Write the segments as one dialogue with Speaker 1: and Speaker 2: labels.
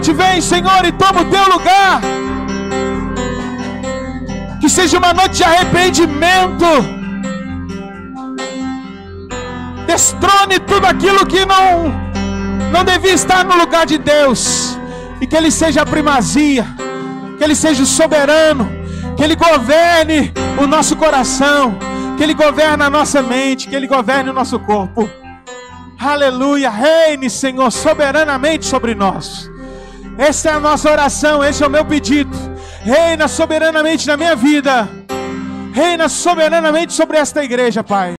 Speaker 1: Espírito vem, Senhor, e toma o teu lugar. Que seja uma noite de arrependimento. Destrone tudo aquilo que não devia estar no lugar de Deus. E que Ele seja a primazia, que Ele seja o soberano, que Ele governe o nosso coração, que Ele governe a nossa mente, que Ele governe o nosso corpo. Aleluia, reine, Senhor, soberanamente sobre nós. Essa é a nossa oração, esse é o meu pedido. Reina soberanamente na minha vida. Reina soberanamente sobre esta igreja, Pai.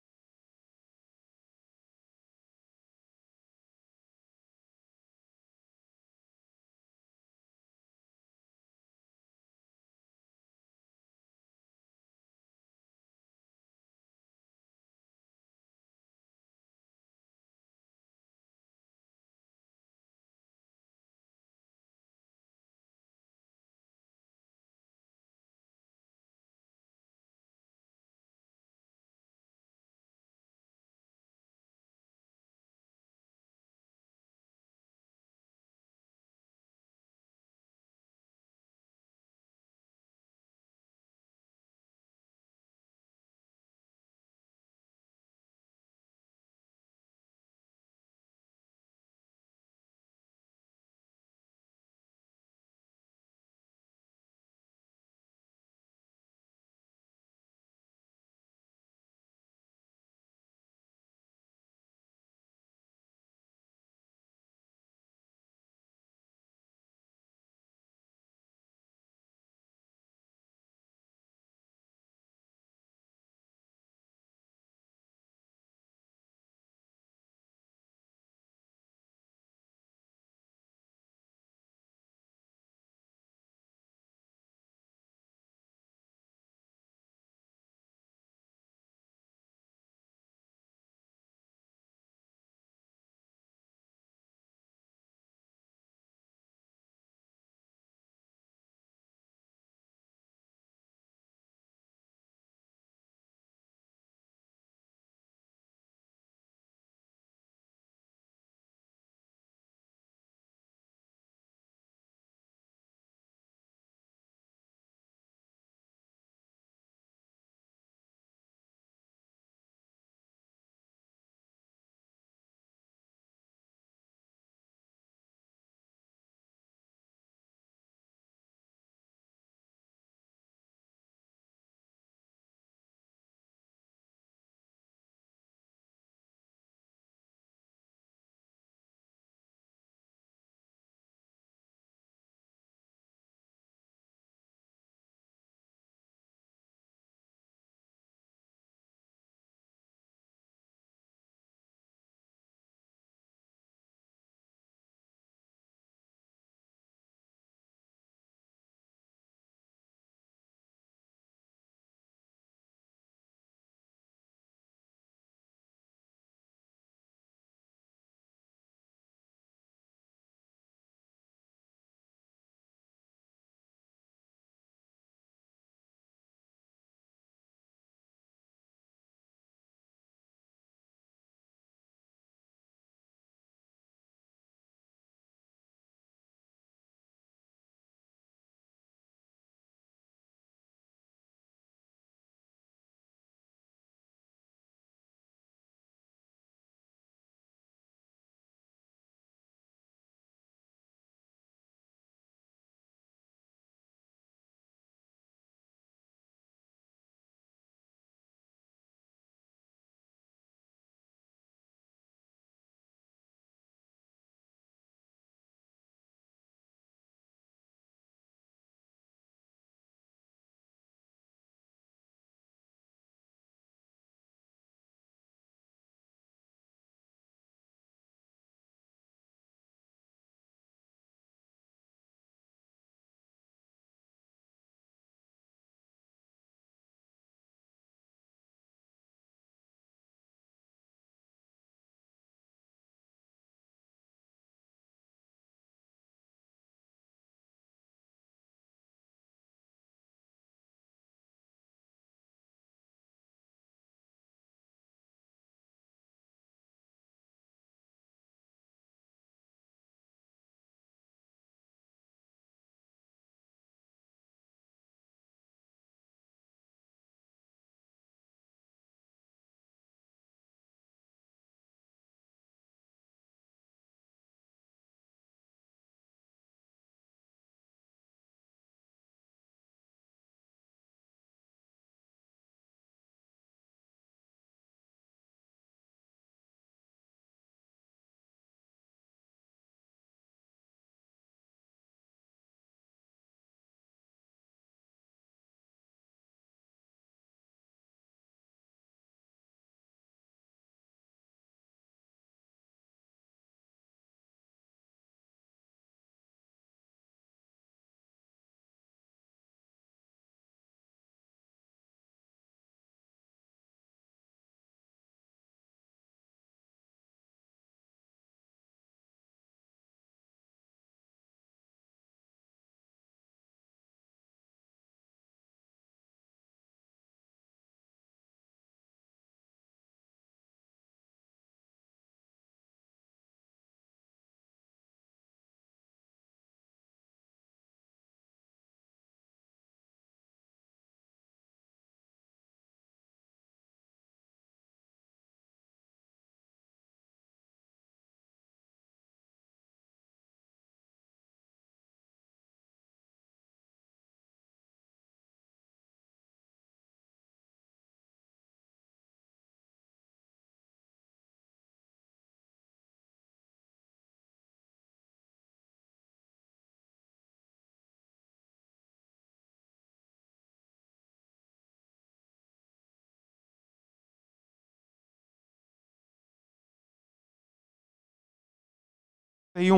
Speaker 1: Aí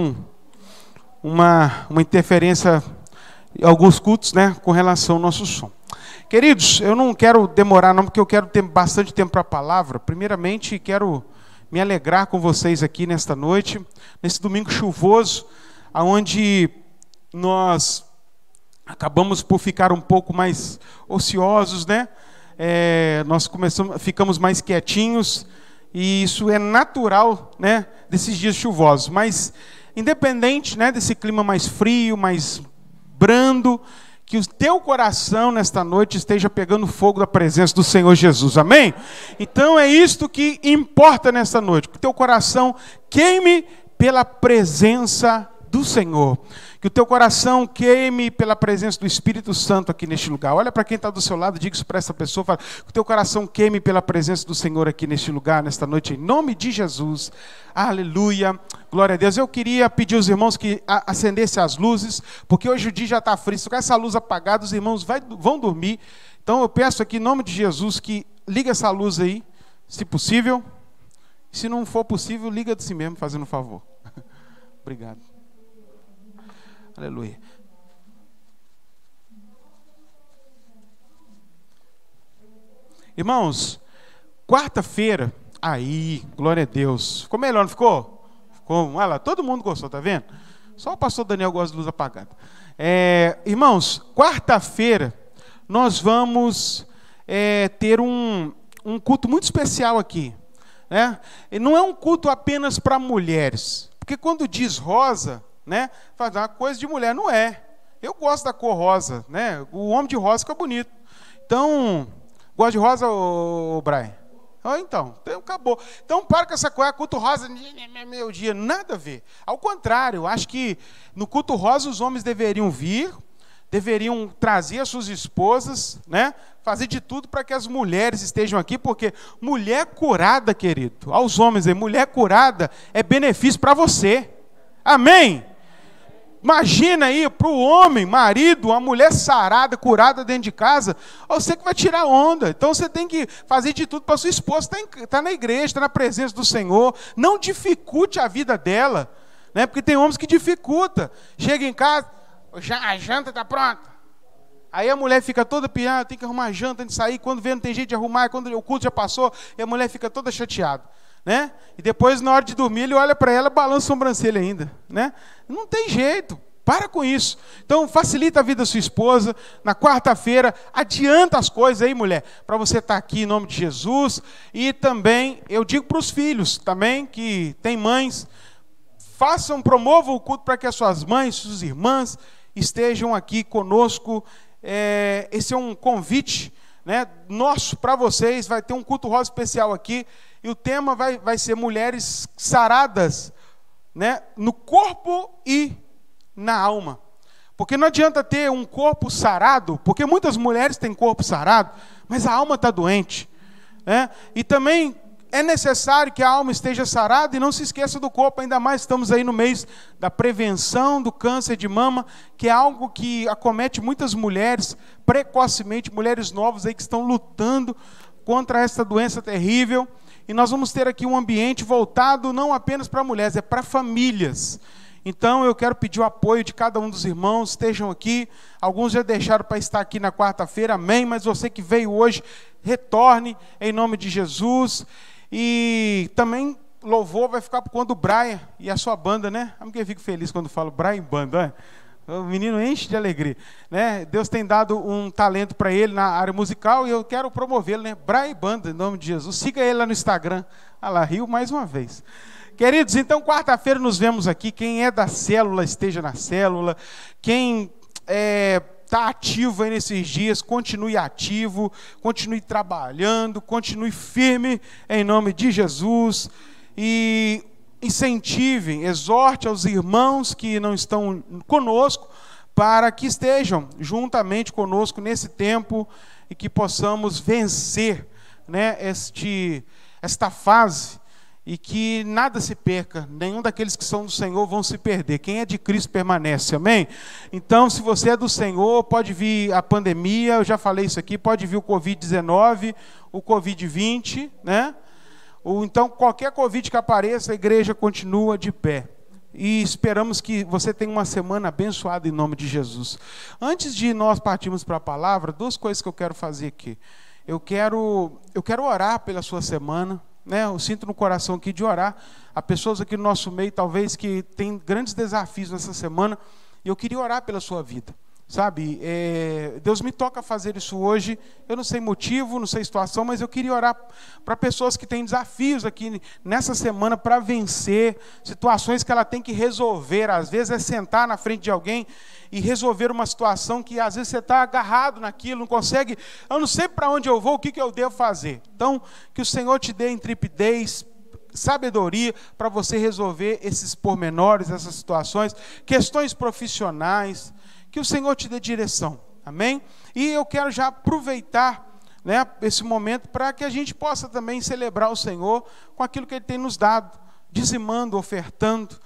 Speaker 1: uma interferência em alguns cultos, né, com relação ao nosso som. Queridos, eu não quero demorar não, porque eu quero ter bastante tempo para a palavra. Primeiramente, quero me alegrar com vocês aqui nesta noite, nesse domingo chuvoso, onde nós acabamos por ficar um pouco mais ociosos, né? Nós ficamos mais quietinhos, e isso é natural, né, desses dias chuvosos. Mas, independente, né, desse clima mais frio, mais brando, que o teu coração nesta noite esteja pegando fogo da presença do Senhor Jesus, amém? Então é isto que importa nesta noite, que o teu coração queime pela presença do Senhor, que o teu coração queime pela presença do Espírito Santo aqui neste lugar. Olha para quem está do seu lado, diga isso para essa pessoa, fala, que o teu coração queime pela presença do Senhor aqui neste lugar, nesta noite, em nome de Jesus. Aleluia, glória a Deus. Eu queria pedir aos irmãos que acendessem as luzes, porque hoje o dia já está frio. Se com essa luz apagada, os irmãos vão dormir. Então eu peço aqui em nome de Jesus que liga essa luz aí, se possível. Se não for possível, liga de si mesmo, fazendo um favor. Obrigado. Aleluia. Irmãos, quarta-feira, aí, glória a Deus. Ficou melhor, não ficou? Ficou, olha lá, todo mundo gostou, tá vendo? Só o pastor Daniel gosta de luz apagada. Irmãos, quarta-feira, nós vamos ter um culto muito especial aqui, né? E não é um culto apenas para mulheres, porque quando diz rosa, né, faz uma coisa de mulher, não é. Eu gosto da cor rosa, né? O homem de rosa fica bonito. Então, gosta de rosa, ô Brian? Então, acabou. Então, para com essa coisa, culto rosa, meu dia, nada a ver. Ao contrário, eu acho que no culto rosa os homens deveriam vir, deveriam trazer as suas esposas, né? Fazer de tudo para que as mulheres estejam aqui, porque mulher curada, querido, aos homens, mulher curada é benefício para você. Amém? Imagina aí para o homem, marido, uma mulher sarada, curada dentro de casa, você que vai tirar onda. Então você tem que fazer de tudo para sua esposa estar na igreja, estar na presença do Senhor. Não dificulte a vida dela, né? Porque tem homens que dificultam. Chega em casa, a janta está pronta. Aí a mulher fica toda piada, tem que arrumar a janta antes de sair. Quando vê, não tem jeito de arrumar, quando o culto já passou, e a mulher fica toda chateada, né? E depois, na hora de dormir, ele olha para ela, balança a sobrancelha ainda, né? Não tem jeito, para com isso. Então, facilita a vida da sua esposa. Na quarta-feira, adianta as coisas aí, mulher, para você estar aqui em nome de Jesus. E também, eu digo para os filhos também, que tem mães, promovam o culto para que as suas mães, suas irmãs, estejam aqui conosco. Esse é um convite, né, nosso para vocês. Vai ter um culto rosa especial aqui. E o tema vai ser mulheres saradas, né, no corpo e na alma. Porque não adianta ter um corpo sarado, porque muitas mulheres têm corpo sarado, mas a alma está doente, né? E também é necessário que a alma esteja sarada e não se esqueça do corpo. Ainda mais estamos aí no mês da prevenção do câncer de mama, que é algo que acomete muitas mulheres precocemente, mulheres novas aí que estão lutando contra essa doença terrível. E nós vamos ter aqui um ambiente voltado não apenas para mulheres, é para famílias. Então eu quero pedir o apoio de cada um dos irmãos, estejam aqui. Alguns já deixaram para estar aqui na quarta-feira, amém. Mas você que veio hoje, retorne em nome de Jesus. E também louvor vai ficar por conta do Brian e a sua banda, né? Eu fico feliz quando falo Brian Banda, olha. O menino enche de alegria, né? Deus tem dado um talento para ele na área musical e eu quero promovê-lo, né? Brian Banda, em nome de Jesus. Siga ele lá no Instagram. Ah lá, riu mais uma vez. Queridos, então quarta-feira nos vemos aqui. Quem é da célula, esteja na célula. Quem está ativo aí nesses dias, continue ativo, continue trabalhando, continue firme em nome de Jesus. E incentive, exorte aos irmãos que não estão conosco, para que estejam juntamente conosco nesse tempo e que possamos vencer, né, esta fase, e que nada se perca, nenhum daqueles que são do Senhor vão se perder. Quem é de Cristo permanece, amém? Então, se você é do Senhor, pode vir a pandemia, eu já falei isso aqui, pode vir o Covid-19, o Covid-20, né? Ou então, qualquer Covid que apareça, a igreja continua de pé. e esperamos que você tenha uma semana abençoada em nome de Jesus. Antes de nós partirmos para a palavra, duas coisas que eu quero fazer aqui. Eu quero orar pela sua semana, né? Eu sinto no coração aqui de orar. Há pessoas aqui no nosso meio, talvez, que têm grandes desafios nessa semana, e eu queria orar pela sua vida. Sabe, Deus me toca a fazer isso hoje. Eu não sei motivo, não sei situação, mas eu queria orar para pessoas que têm desafios aqui nessa semana para vencer situações que ela tem que resolver. Às vezes é sentar na frente de alguém e resolver uma situação que às vezes você está agarrado naquilo, não consegue. Eu não sei para onde eu vou, o que eu devo fazer. Então, que o Senhor te dê intrepidez, sabedoria para você resolver esses pormenores, essas situações, questões profissionais. Que o Senhor te dê direção, amém? E eu quero já aproveitar, né, esse momento para que a gente possa também celebrar o Senhor com aquilo que Ele tem nos dado, dizimando, ofertando,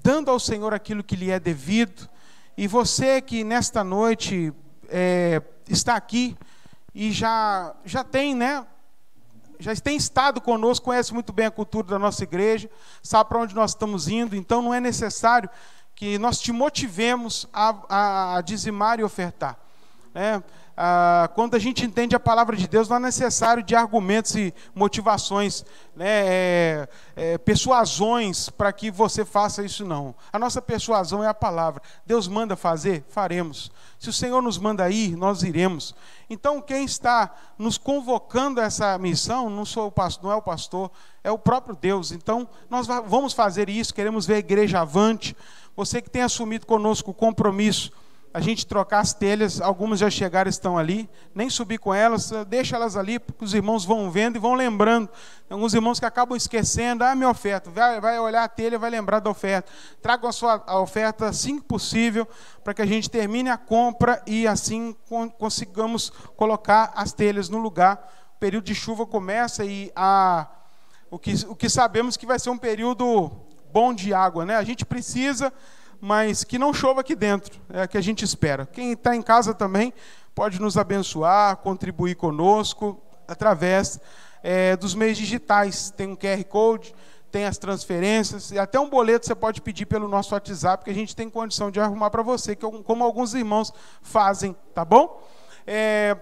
Speaker 1: dando ao Senhor aquilo que lhe é devido. E você que nesta noite está aqui e já tem, né, já tem estado conosco, conhece muito bem a cultura da nossa igreja, sabe para onde nós estamos indo, então não é necessário que nós te motivemos a dizimar e ofertar, né? Quando a gente entende a palavra de Deus, não é necessário de argumentos e motivações, né, persuasões para que você faça isso, não. A nossa persuasão é a palavra. Deus manda fazer, faremos. Se o Senhor nos manda ir, nós iremos. Então, quem está nos convocando a essa missão não é o pastor, é o próprio Deus. Então, nós vamos fazer isso, queremos ver a igreja avante. Você que tem assumido conosco o compromisso, a gente trocar as telhas, algumas já chegaram, estão ali, nem subir com elas, deixa elas ali, porque os irmãos vão vendo e vão lembrando. Tem alguns irmãos que acabam esquecendo, minha oferta, vai olhar a telha, vai lembrar da oferta. Traga a oferta assim que possível, para que a gente termine a compra e assim consigamos colocar as telhas no lugar. O período de chuva começa e o que sabemos que vai ser um período bom de água, né? A gente precisa, mas que não chova aqui dentro, é o que a gente espera. Quem está em casa também pode nos abençoar, contribuir conosco através dos meios digitais. Tem um QR Code, tem as transferências, e até um boleto você pode pedir pelo nosso WhatsApp, que a gente tem condição de arrumar para você, como alguns irmãos fazem, tá bom?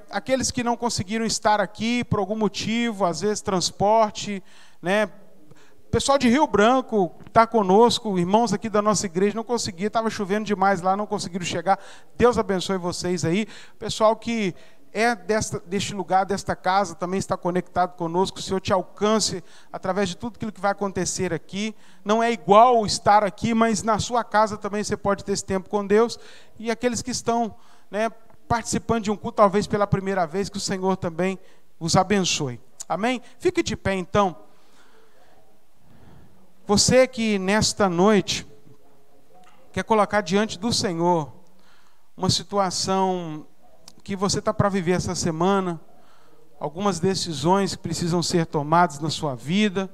Speaker 1: Aqueles que não conseguiram estar aqui por algum motivo, às vezes transporte, né? Pessoal de Rio Branco está conosco, irmãos aqui da nossa igreja, não conseguiram, estava chovendo demais lá, não conseguiram chegar. Deus abençoe vocês aí. Pessoal que deste lugar, desta casa, também está conectado conosco. O Senhor te alcance através de tudo aquilo que vai acontecer aqui. Não é igual estar aqui, mas na sua casa também você pode ter esse tempo com Deus. E aqueles que estão, né, participando de um culto, talvez pela primeira vez, que o Senhor também os abençoe. Amém? Fique de pé, então. Você que nesta noite quer colocar diante do Senhor uma situação que você está para viver essa semana, algumas decisões que precisam ser tomadas na sua vida,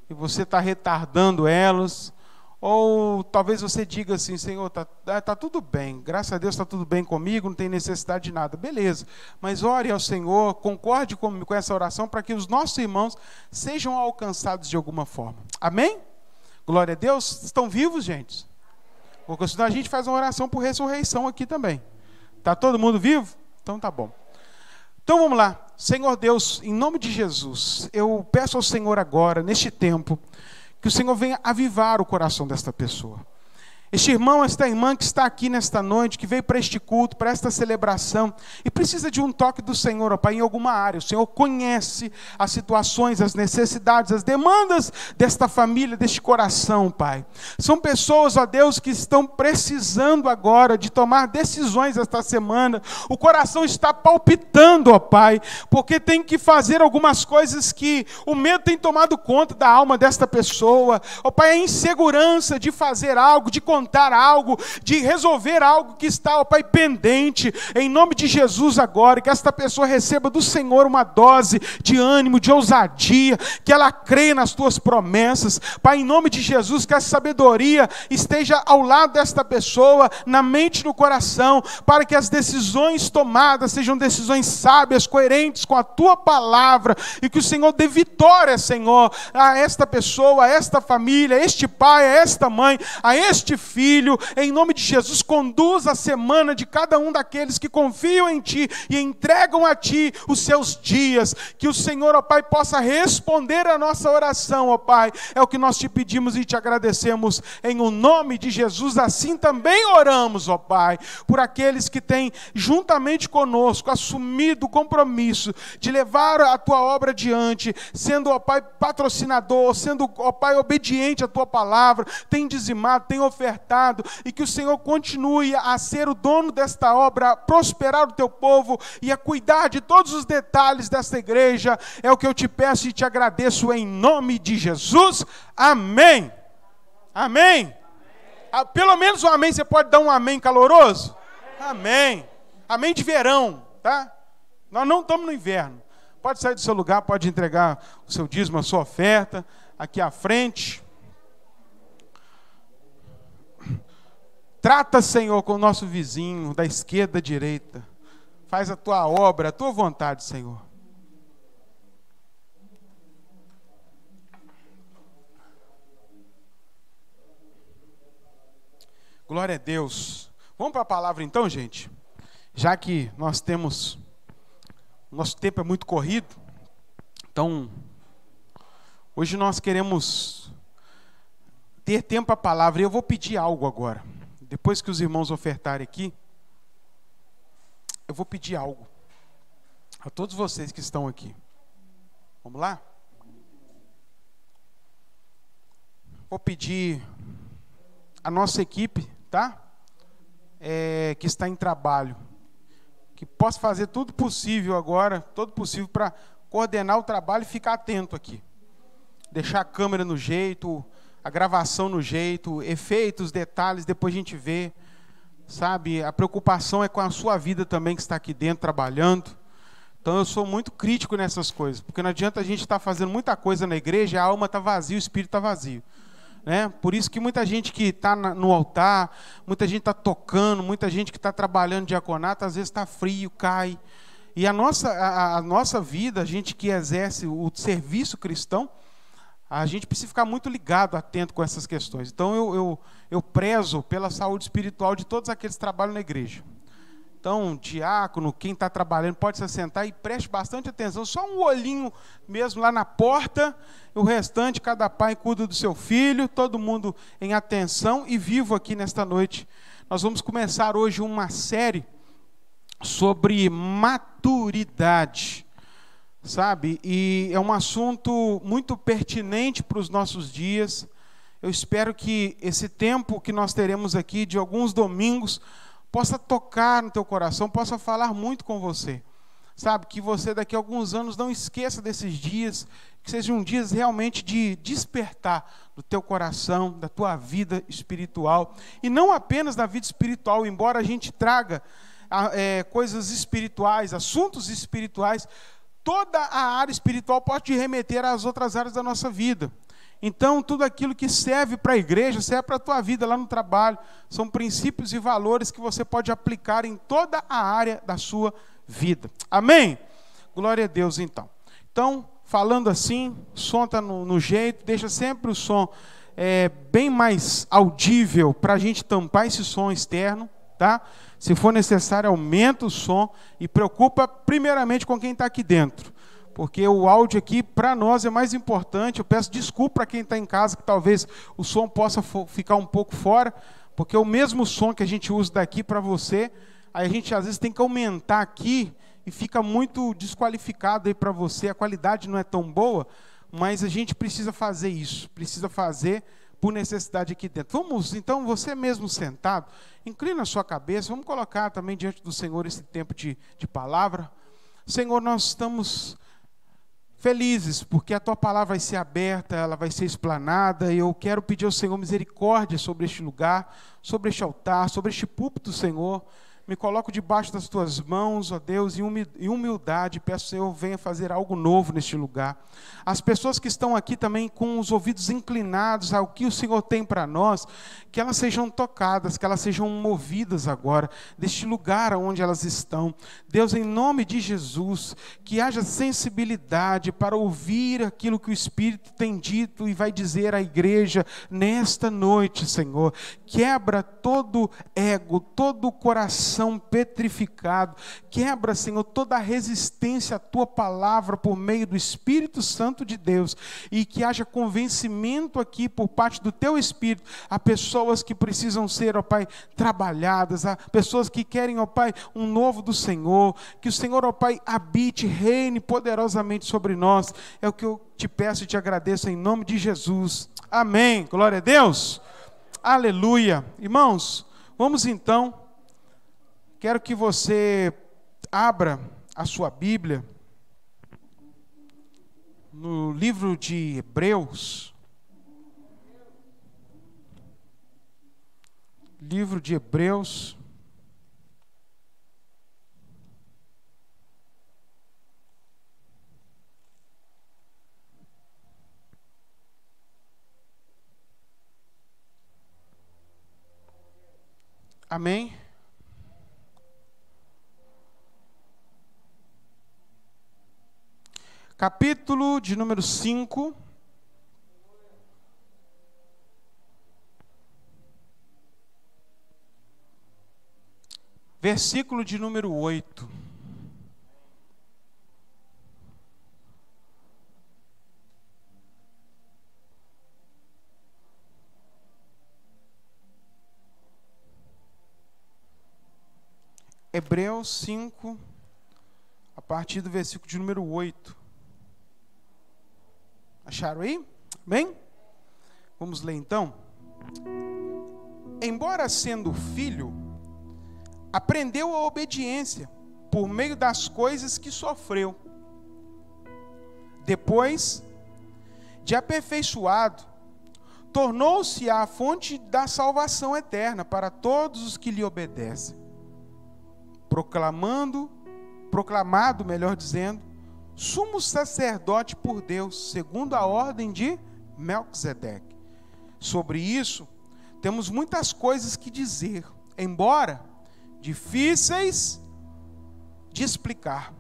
Speaker 1: e você está retardando elas, ou talvez você diga assim: Senhor, tá tudo bem, graças a Deus está tudo bem comigo, não tem necessidade de nada, beleza, mas ore ao Senhor, concorde com essa oração, para que os nossos irmãos sejam alcançados de alguma forma. Amém? Glória a Deus. Estão vivos, gente? Porque senão a gente faz uma oração por ressurreição aqui também. Está todo mundo vivo? Então tá bom. Então vamos lá. Senhor Deus, em nome de Jesus, eu peço ao Senhor agora, neste tempo, que o Senhor venha avivar o coração desta pessoa. Este irmão, esta irmã que está aqui nesta noite, que veio para este culto, para esta celebração, e precisa de um toque do Senhor, ó Pai, em alguma área. O Senhor conhece as situações, as necessidades, as demandas desta família, deste coração, Pai. São pessoas, ó Deus, que estão precisando agora de tomar decisões esta semana. O coração está palpitando, ó Pai, porque tem que fazer algumas coisas que o medo tem tomado conta da alma desta pessoa. Ó Pai, a insegurança de fazer algo, de confrontar algo, de resolver algo que está, ó Pai, pendente. Em nome de Jesus agora, que esta pessoa receba do Senhor uma dose de ânimo, de ousadia, que ela creia nas tuas promessas. Pai, em nome de Jesus, que a sabedoria esteja ao lado desta pessoa, na mente e no coração, para que as decisões tomadas sejam decisões sábias, coerentes com a tua palavra, e que o Senhor dê vitória, Senhor, a esta pessoa, a esta família, a este pai, a esta mãe, a este filho. Em nome de Jesus, conduza a semana de cada um daqueles que confiam em Ti e entregam a Ti os seus dias. Que o Senhor, ó Pai, possa responder a nossa oração, ó Pai. É o que nós te pedimos e te agradecemos em o nome de Jesus. Assim também oramos, ó Pai, por aqueles que têm juntamente conosco assumido o compromisso de levar a Tua obra adiante, sendo, ó Pai, patrocinador, sendo, ó Pai, obediente à Tua palavra, tem dizimado, tem ofertado, e que o Senhor continue a ser o dono desta obra, a prosperar o Teu povo e a cuidar de todos os detalhes desta igreja. É o que eu te peço e te agradeço em nome de Jesus. Amém. Amém. Pelo menos um amém. Você pode dar um amém caloroso? Amém. Amém de verão, tá? Nós não estamos no inverno. Pode sair do seu lugar, pode entregar o seu dízimo, a sua oferta, aqui à frente. Trata, Senhor, com o nosso vizinho, da esquerda, da direita. Faz a Tua obra, a Tua vontade, Senhor. Glória a Deus. Vamos para a palavra então, gente? Já que nós temos... Nosso tempo é muito corrido. Então, hoje nós queremos ter tempo para a palavra. E eu vou pedir algo agora. Depois que os irmãos ofertarem aqui, eu vou pedir algo a todos vocês que estão aqui. Vamos lá? Vou pedir a nossa equipe, tá? Que está em trabalho, que possa fazer tudo possível agora, todo possível para coordenar o trabalho e ficar atento aqui. Deixar a câmera no jeito, a gravação no jeito, efeitos, detalhes, depois a gente vê, sabe? A preocupação é com a sua vida também, que está aqui dentro trabalhando. Então eu sou muito crítico nessas coisas, porque não adianta a gente estar fazendo muita coisa na igreja e a alma está vazia, o espírito está vazio. Né? Por isso que muita gente que está no altar, muita gente está tocando, muita gente que está trabalhando diaconato, às vezes está frio, cai. E a nossa vida, a gente que exerce o serviço cristão, a gente precisa ficar muito ligado, atento com essas questões. Então eu prezo pela saúde espiritual de todos aqueles que trabalham na igreja. Então, diácono, quem está trabalhando, pode se assentar e preste bastante atenção. Só um olhinho mesmo lá na porta, o restante, cada pai cuida do seu filho, todo mundo em atenção e vivo aqui nesta noite. Nós vamos começar hoje uma série sobre maturidade, sabe? E é um assunto muito pertinente para os nossos dias. Eu espero que esse tempo que nós teremos aqui, de alguns domingos, possa tocar no teu coração, possa falar muito com você. Sabe, que você daqui a alguns anos não esqueça desses dias, que sejam dias realmente de despertar do teu coração, da tua vida espiritual. E não apenas da vida espiritual, embora a gente traga coisas espirituais, assuntos espirituais, toda a área espiritual pode te remeter às outras áreas da nossa vida. Então, tudo aquilo que serve para a igreja, serve para a tua vida lá no trabalho. São princípios e valores que você pode aplicar em toda a área da sua vida. Amém? Glória a Deus, então. Então, falando assim, o som está no jeito, deixa sempre o som bem mais audível para a gente tampar esse som externo, tá? Se for necessário, aumenta o som e preocupa primeiramente com quem está aqui dentro. Porque o áudio aqui, para nós, é mais importante. Eu peço desculpa para quem está em casa, que talvez o som possa ficar um pouco fora, porque o mesmo som que a gente usa daqui para você, aí a gente às vezes tem que aumentar aqui e fica muito desqualificado aí para você. A qualidade não é tão boa, mas a gente precisa fazer isso, precisa fazer por necessidade aqui dentro. Vamos, então, você mesmo sentado, inclina a sua cabeça, vamos colocar também diante do Senhor esse tempo de palavra. Senhor, nós estamos felizes, porque a tua palavra vai ser aberta, ela vai ser explanada, e eu quero pedir ao Senhor misericórdia sobre este lugar, sobre este altar, sobre este púlpito, Senhor. Me coloco debaixo das tuas mãos, ó Deus, em humildade, peço, Senhor, venha fazer algo novo neste lugar. As pessoas que estão aqui também com os ouvidos inclinados ao que o Senhor tem para nós, que elas sejam tocadas, que elas sejam movidas agora, deste lugar onde elas estão. Deus, em nome de Jesus, que haja sensibilidade para ouvir aquilo que o Espírito tem dito e vai dizer à igreja nesta noite, Senhor. Quebra todo ego, todo coração petrificado, quebra, Senhor, toda a resistência à tua palavra por meio do Espírito Santo de Deus, e que haja convencimento aqui por parte do teu Espírito a pessoas que precisam ser, ó Pai, trabalhadas, a pessoas que querem, ó Pai, um novo do Senhor, que o Senhor, ó Pai, habite, reine poderosamente sobre nós. É o que eu te peço e te agradeço em nome de Jesus. Amém. Glória a Deus. Aleluia. Irmãos, vamos então. Quero que você abra a sua Bíblia no livro de Hebreus. Livro de Hebreus. Amém? Capítulo de número 5. Versículo de número 8. Hebreus 5, a partir do versículo de número 8. Acharam aí? Bem? Vamos ler então. Embora sendo filho, aprendeu a obediência por meio das coisas que sofreu. Depois de aperfeiçoado, tornou-se a fonte da salvação eterna para todos os que lhe obedecem. Proclamado, melhor dizendo, sumo sacerdote por Deus, segundo a ordem de Melquisedeque. Sobre isso, temos muitas coisas que dizer, embora difíceis de explicar,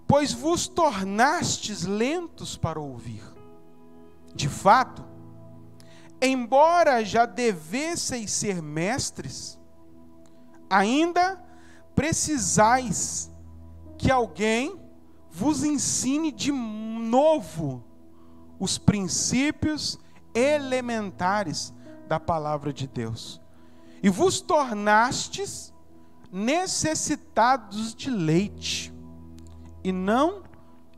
Speaker 1: pois vos tornastes lentos para ouvir. De fato, embora já devesseis ser mestres, ainda precisais que alguém vos ensine de novo os princípios elementares da palavra de Deus. E vos tornastes necessitados de leite, e não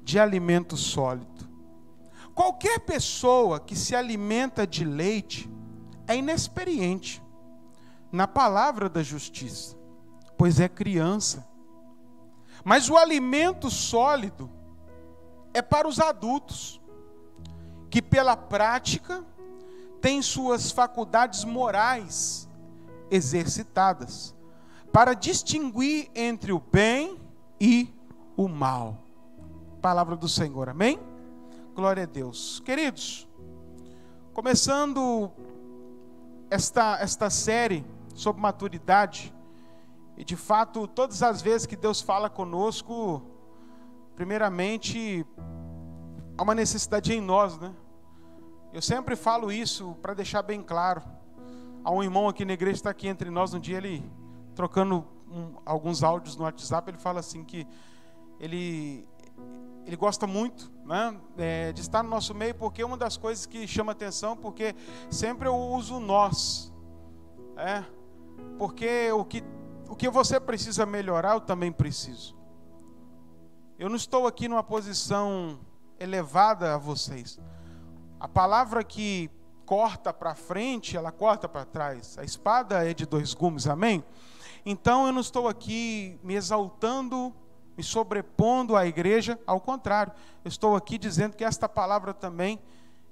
Speaker 1: de alimento sólido. Qualquer pessoa que se alimenta de leite é inexperiente na palavra da justiça, pois é criança. Mas o alimento sólido é para os adultos, que pela prática têm suas faculdades morais exercitadas, para distinguir entre o bem e o mal. Palavra do Senhor, amém? Glória a Deus. Queridos, começando esta série sobre maturidade, e de fato, todas as vezes que Deus fala conosco, primeiramente, há uma necessidade em nós, né? Eu sempre falo isso para deixar bem claro. Há um irmão aqui na igreja, está aqui entre nós, um dia ele, trocando alguns áudios no WhatsApp, ele fala assim que ele gosta muito, né, de estar no nosso meio, porque uma das coisas que chama atenção, porque sempre eu uso nós, porque o que você precisa melhorar, eu também preciso. Eu não estou aqui numa posição elevada a vocês. A palavra que corta para frente, ela corta para trás. A espada é de dois gumes, amém? Então eu não estou aqui me exaltando me sobrepondo à igreja, ao contrário, eu estou aqui dizendo que esta palavra também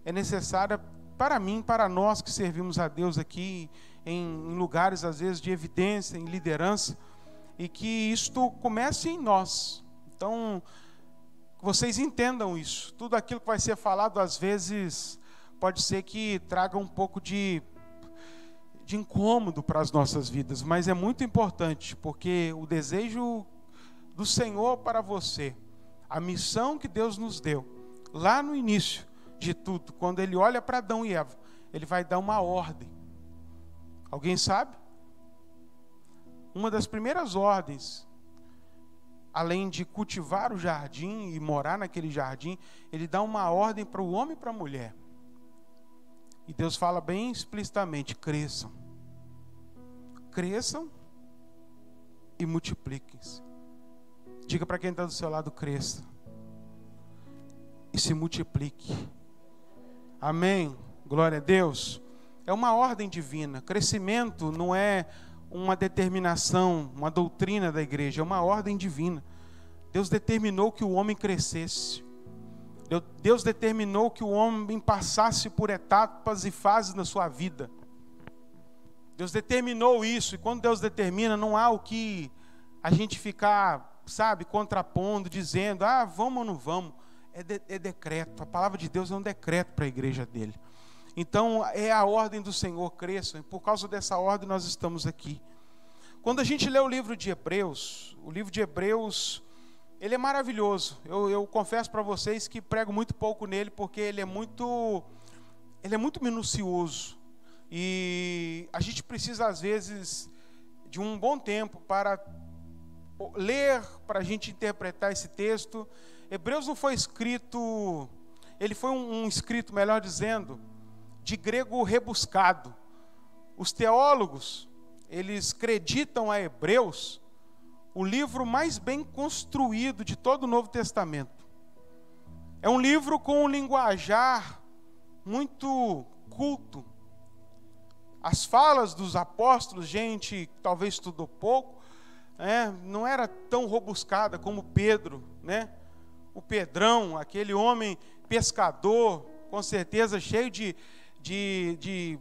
Speaker 1: é necessária para mim, para nós que servimos a Deus aqui em lugares às vezes de evidência, em liderança, e que isto comece em nós. Então, que vocês entendam isso. Tudo aquilo que vai ser falado às vezes pode ser que traga um pouco de incômodo para as nossas vidas, mas é muito importante, porque o desejo do Senhor para você, a missão que Deus nos deu, lá no início de tudo, quando Ele olha para Adão e Eva, Ele vai dar uma ordem. Alguém sabe? Uma das primeiras ordens, além de cultivar o jardim e morar naquele jardim, Ele dá uma ordem para o homem e para a mulher. E Deus fala bem explicitamente: cresçam. Cresçam e multipliquem-se. Diga para quem está do seu lado: cresça e se multiplique. Amém? Glória a Deus. É uma ordem divina. Crescimento não é uma determinação, uma doutrina da igreja, é uma ordem divina. Deus determinou que o homem crescesse. Deus determinou que o homem passasse por etapas e fases na sua vida. Deus determinou isso, e quando Deus determina, não há o que a gente ficar, contrapondo, dizendo, vamos ou não vamos. É decreto, a palavra de Deus é um decreto para a igreja dele. Então, é a ordem do Senhor, cresçam, e por causa dessa ordem nós estamos aqui. Quando a gente lê o livro de Hebreus, ele é maravilhoso. Eu confesso para vocês que prego muito pouco nele, porque ele é muito minucioso. E a gente precisa, às vezes, de um bom tempo para ler, para a gente interpretar esse texto. Hebreus não foi escrito, ele foi um escrito, melhor dizendo, de grego rebuscado. Os teólogos, eles acreditam a Hebreus o livro mais bem construído de todo o Novo Testamento. É um livro com um linguajar muito culto. As falas dos apóstolos, gente talvez estudou pouco, não era tão robuscada como Pedro, o Pedrão, aquele homem pescador, com certeza cheio de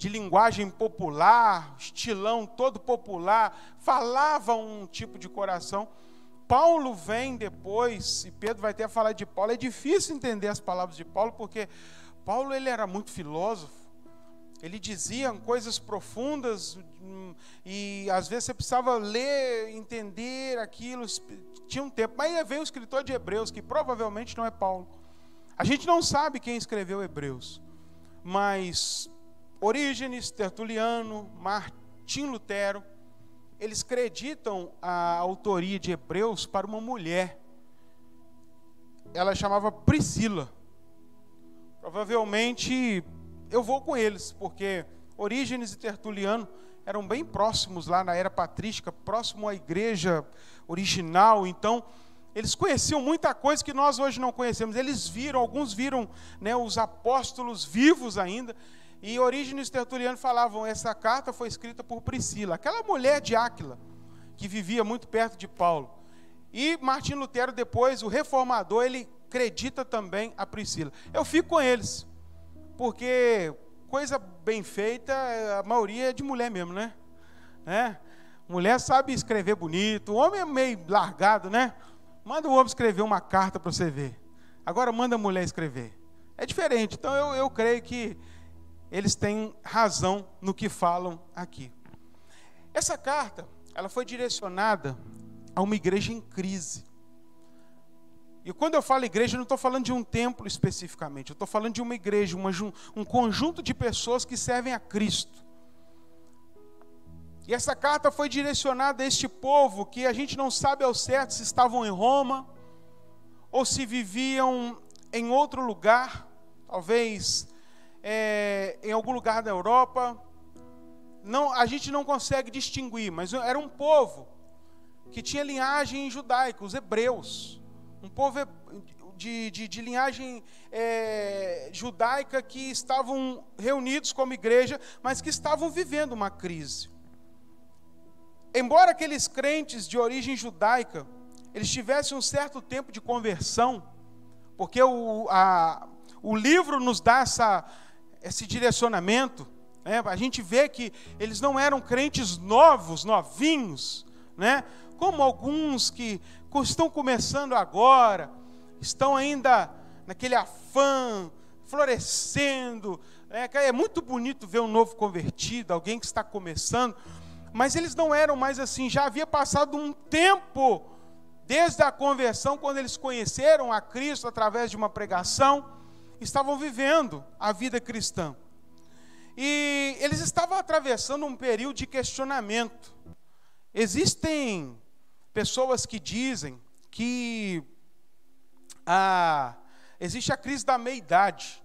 Speaker 1: linguagem popular, estilão todo popular, falava um tipo de coração. Paulo vem depois, e Pedro vai até falar de Paulo. É difícil entender as palavras de Paulo, porque Paulo ele era muito filósofo. Ele dizia coisas profundas, e às vezes você precisava ler, entender aquilo, tinha um tempo. Mas aí veio o escritor de Hebreus, que provavelmente não é Paulo. A gente não sabe quem escreveu Hebreus, mas Orígenes, Tertuliano, Martim Lutero, eles acreditam a autoria de Hebreus para uma mulher. Ela chamava Priscila. Provavelmente eu vou com eles, porque Orígenes e Tertuliano eram bem próximos lá na era patrística, próximo à igreja original. Então, eles conheciam muita coisa que nós hoje não conhecemos. Alguns viram os apóstolos vivos ainda. E Orígenes e Tertuliano falavam, essa carta foi escrita por Priscila, aquela mulher de Áquila, que vivia muito perto de Paulo. E Martim Lutero, depois, o reformador, ele acredita também a Priscila. Eu fico com eles, porque coisa bem feita, a maioria é de mulher mesmo, né? Mulher sabe escrever bonito, o homem é meio largado, né? Manda o homem escrever uma carta para você ver. Agora manda a mulher escrever. É diferente, então eu creio que eles têm razão no que falam aqui. Essa carta, ela foi direcionada a uma igreja em crise. E quando eu falo igreja, eu não estou falando de um templo especificamente. Eu estou falando de uma igreja, um conjunto de pessoas que servem a Cristo. E essa carta foi direcionada a este povo que a gente não sabe ao certo se estavam em Roma ou se viviam em outro lugar, talvez em algum lugar da Europa. Não, a gente não consegue distinguir, mas era um povo que tinha linhagem judaica, os hebreus. Um povo de linhagem judaica que estavam reunidos como igreja, mas que estavam vivendo uma crise. Embora aqueles crentes de origem judaica eles tivessem um certo tempo de conversão, porque o livro nos dá esse direcionamento, né? A gente vê que eles não eram crentes novos, novinhos, né? Como alguns que estão começando agora, estão ainda naquele afã, florescendo. É muito bonito ver um novo convertido, alguém que está começando, mas eles não eram mais assim. Já havia passado um tempo desde a conversão, quando eles conheceram a Cristo através de uma pregação, estavam vivendo a vida cristã. E eles estavam atravessando um período de questionamento. Existem pessoas que dizem que existe a crise da meia-idade,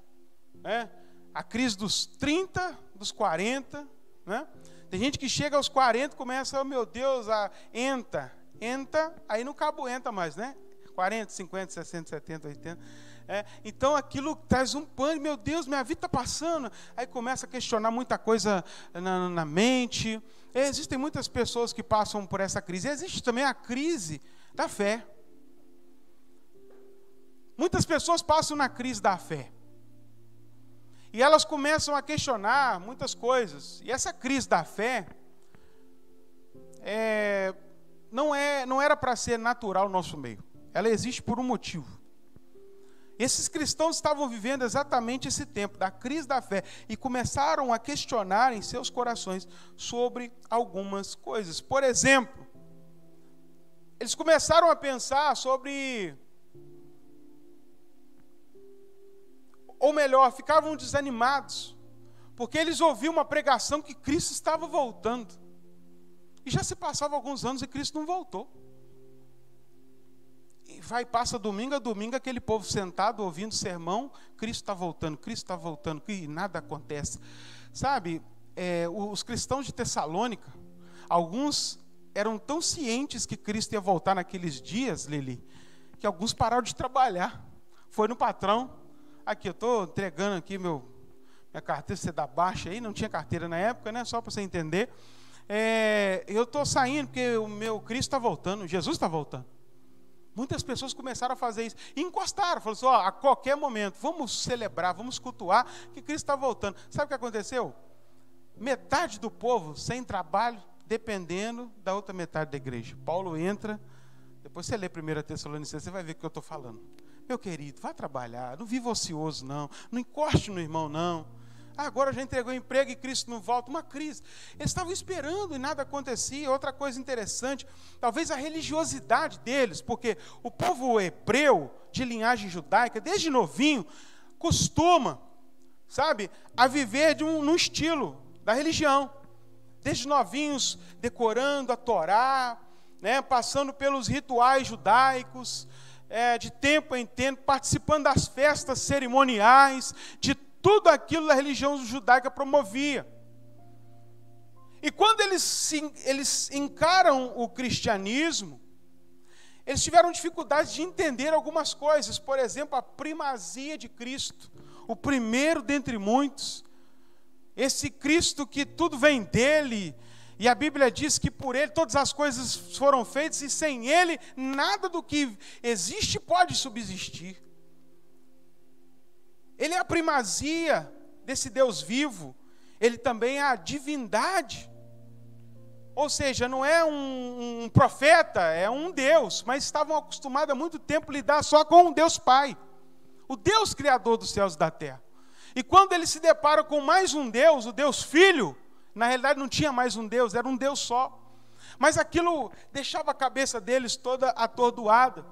Speaker 1: né? A crise dos 30, dos 40, né? Tem gente que chega aos 40 e começa, oh meu Deus, entra, aí não cabuenta mais, né? 40, 50, 60, 70, 80. Então aquilo traz um pânico, meu Deus, minha vida está passando. Aí começa a questionar muita coisa na mente. Existem muitas pessoas que passam por essa crise. Existe também a crise da fé. Muitas pessoas passam na crise da fé. E elas começam a questionar muitas coisas. E essa crise da fé não era para ser natural no nosso meio. Ela existe por um motivo. Esses cristãos estavam vivendo exatamente esse tempo da crise da fé e começaram a questionar em seus corações sobre algumas coisas. Por exemplo, eles começaram a pensar sobre, ou melhor, ficavam desanimados, porque eles ouviam uma pregação que Cristo estava voltando. E já se passavam alguns anos e Cristo não voltou. E passa domingo a domingo, aquele povo sentado, ouvindo sermão, Cristo está voltando, e nada acontece. Sabe, os cristãos de Tessalônica, alguns eram tão cientes que Cristo ia voltar naqueles dias, Lili, que alguns pararam de trabalhar. Foi no patrão, aqui, eu estou entregando aqui minha carteira, você dá baixa aí, não tinha carteira na época, né? Só para você entender. Eu estou saindo porque o meu Cristo está voltando, Jesus está voltando. Muitas pessoas começaram a fazer isso. E encostaram, falaram assim, a qualquer momento, vamos celebrar, vamos cultuar que Cristo está voltando. Sabe o que aconteceu? Metade do povo sem trabalho, dependendo da outra metade da igreja. Paulo entra, depois você lê 1 Tessalonicenses, você vai ver o que eu estou falando. Meu querido, vá trabalhar, não viva ocioso não encoste no irmão não. Agora já entregou emprego e Cristo não volta, uma crise. Eles estavam esperando e nada acontecia. Outra coisa interessante, talvez a religiosidade deles, porque o povo hebreu, de linhagem judaica, desde novinho, costuma, sabe, a viver num estilo da religião. Desde novinhos, decorando a Torá, né, passando pelos rituais judaicos, de tempo em tempo, participando das festas cerimoniais, de tudo aquilo da religião judaica promovia. E quando eles encaram o cristianismo, eles tiveram dificuldade de entender algumas coisas. Por exemplo, a primazia de Cristo, o primeiro dentre muitos. Esse Cristo que tudo vem dele, e a Bíblia diz que por ele todas as coisas foram feitas, e sem ele nada do que existe pode subsistir. Ele é a primazia desse Deus vivo, ele também é a divindade. Ou seja, não é um profeta, é um Deus, mas estavam acostumados há muito tempo a lidar só com um Deus Pai, o Deus Criador dos céus e da terra. E quando eles se deparam com mais um Deus, o Deus Filho, na realidade não tinha mais um Deus, era um Deus só. Mas aquilo deixava a cabeça deles toda atordoada.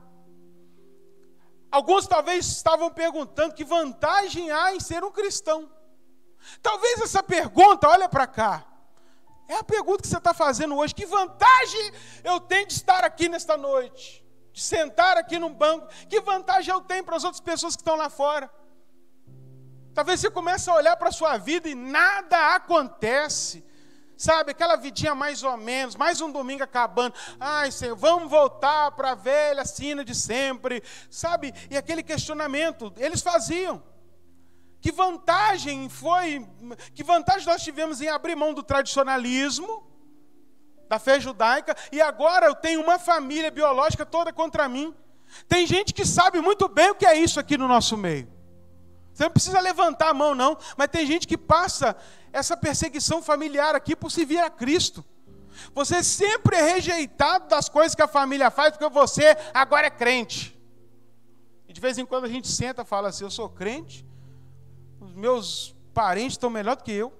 Speaker 1: Alguns talvez estavam perguntando que vantagem há em ser um cristão. Talvez essa pergunta, olha para cá, é a pergunta que você está fazendo hoje. Que vantagem eu tenho de estar aqui nesta noite? De sentar aqui num banco? Que vantagem eu tenho para as outras pessoas que estão lá fora? Talvez você comece a olhar para a sua vida e nada acontece. Sabe, aquela vidinha mais ou menos, mais um domingo acabando. Ai, Senhor, vamos voltar para a velha sina de sempre. Sabe, e aquele questionamento, eles faziam. Que vantagem nós tivemos em abrir mão do tradicionalismo, da fé judaica, e agora eu tenho uma família biológica toda contra mim. Tem gente que sabe muito bem o que é isso aqui no nosso meio. Você não precisa levantar a mão, não, mas tem gente que passa essa perseguição familiar aqui por se vir a Cristo. Você sempre é rejeitado das coisas que a família faz, porque você agora é crente. E de vez em quando a gente senta e fala assim, eu sou crente, os meus parentes estão melhor do que eu.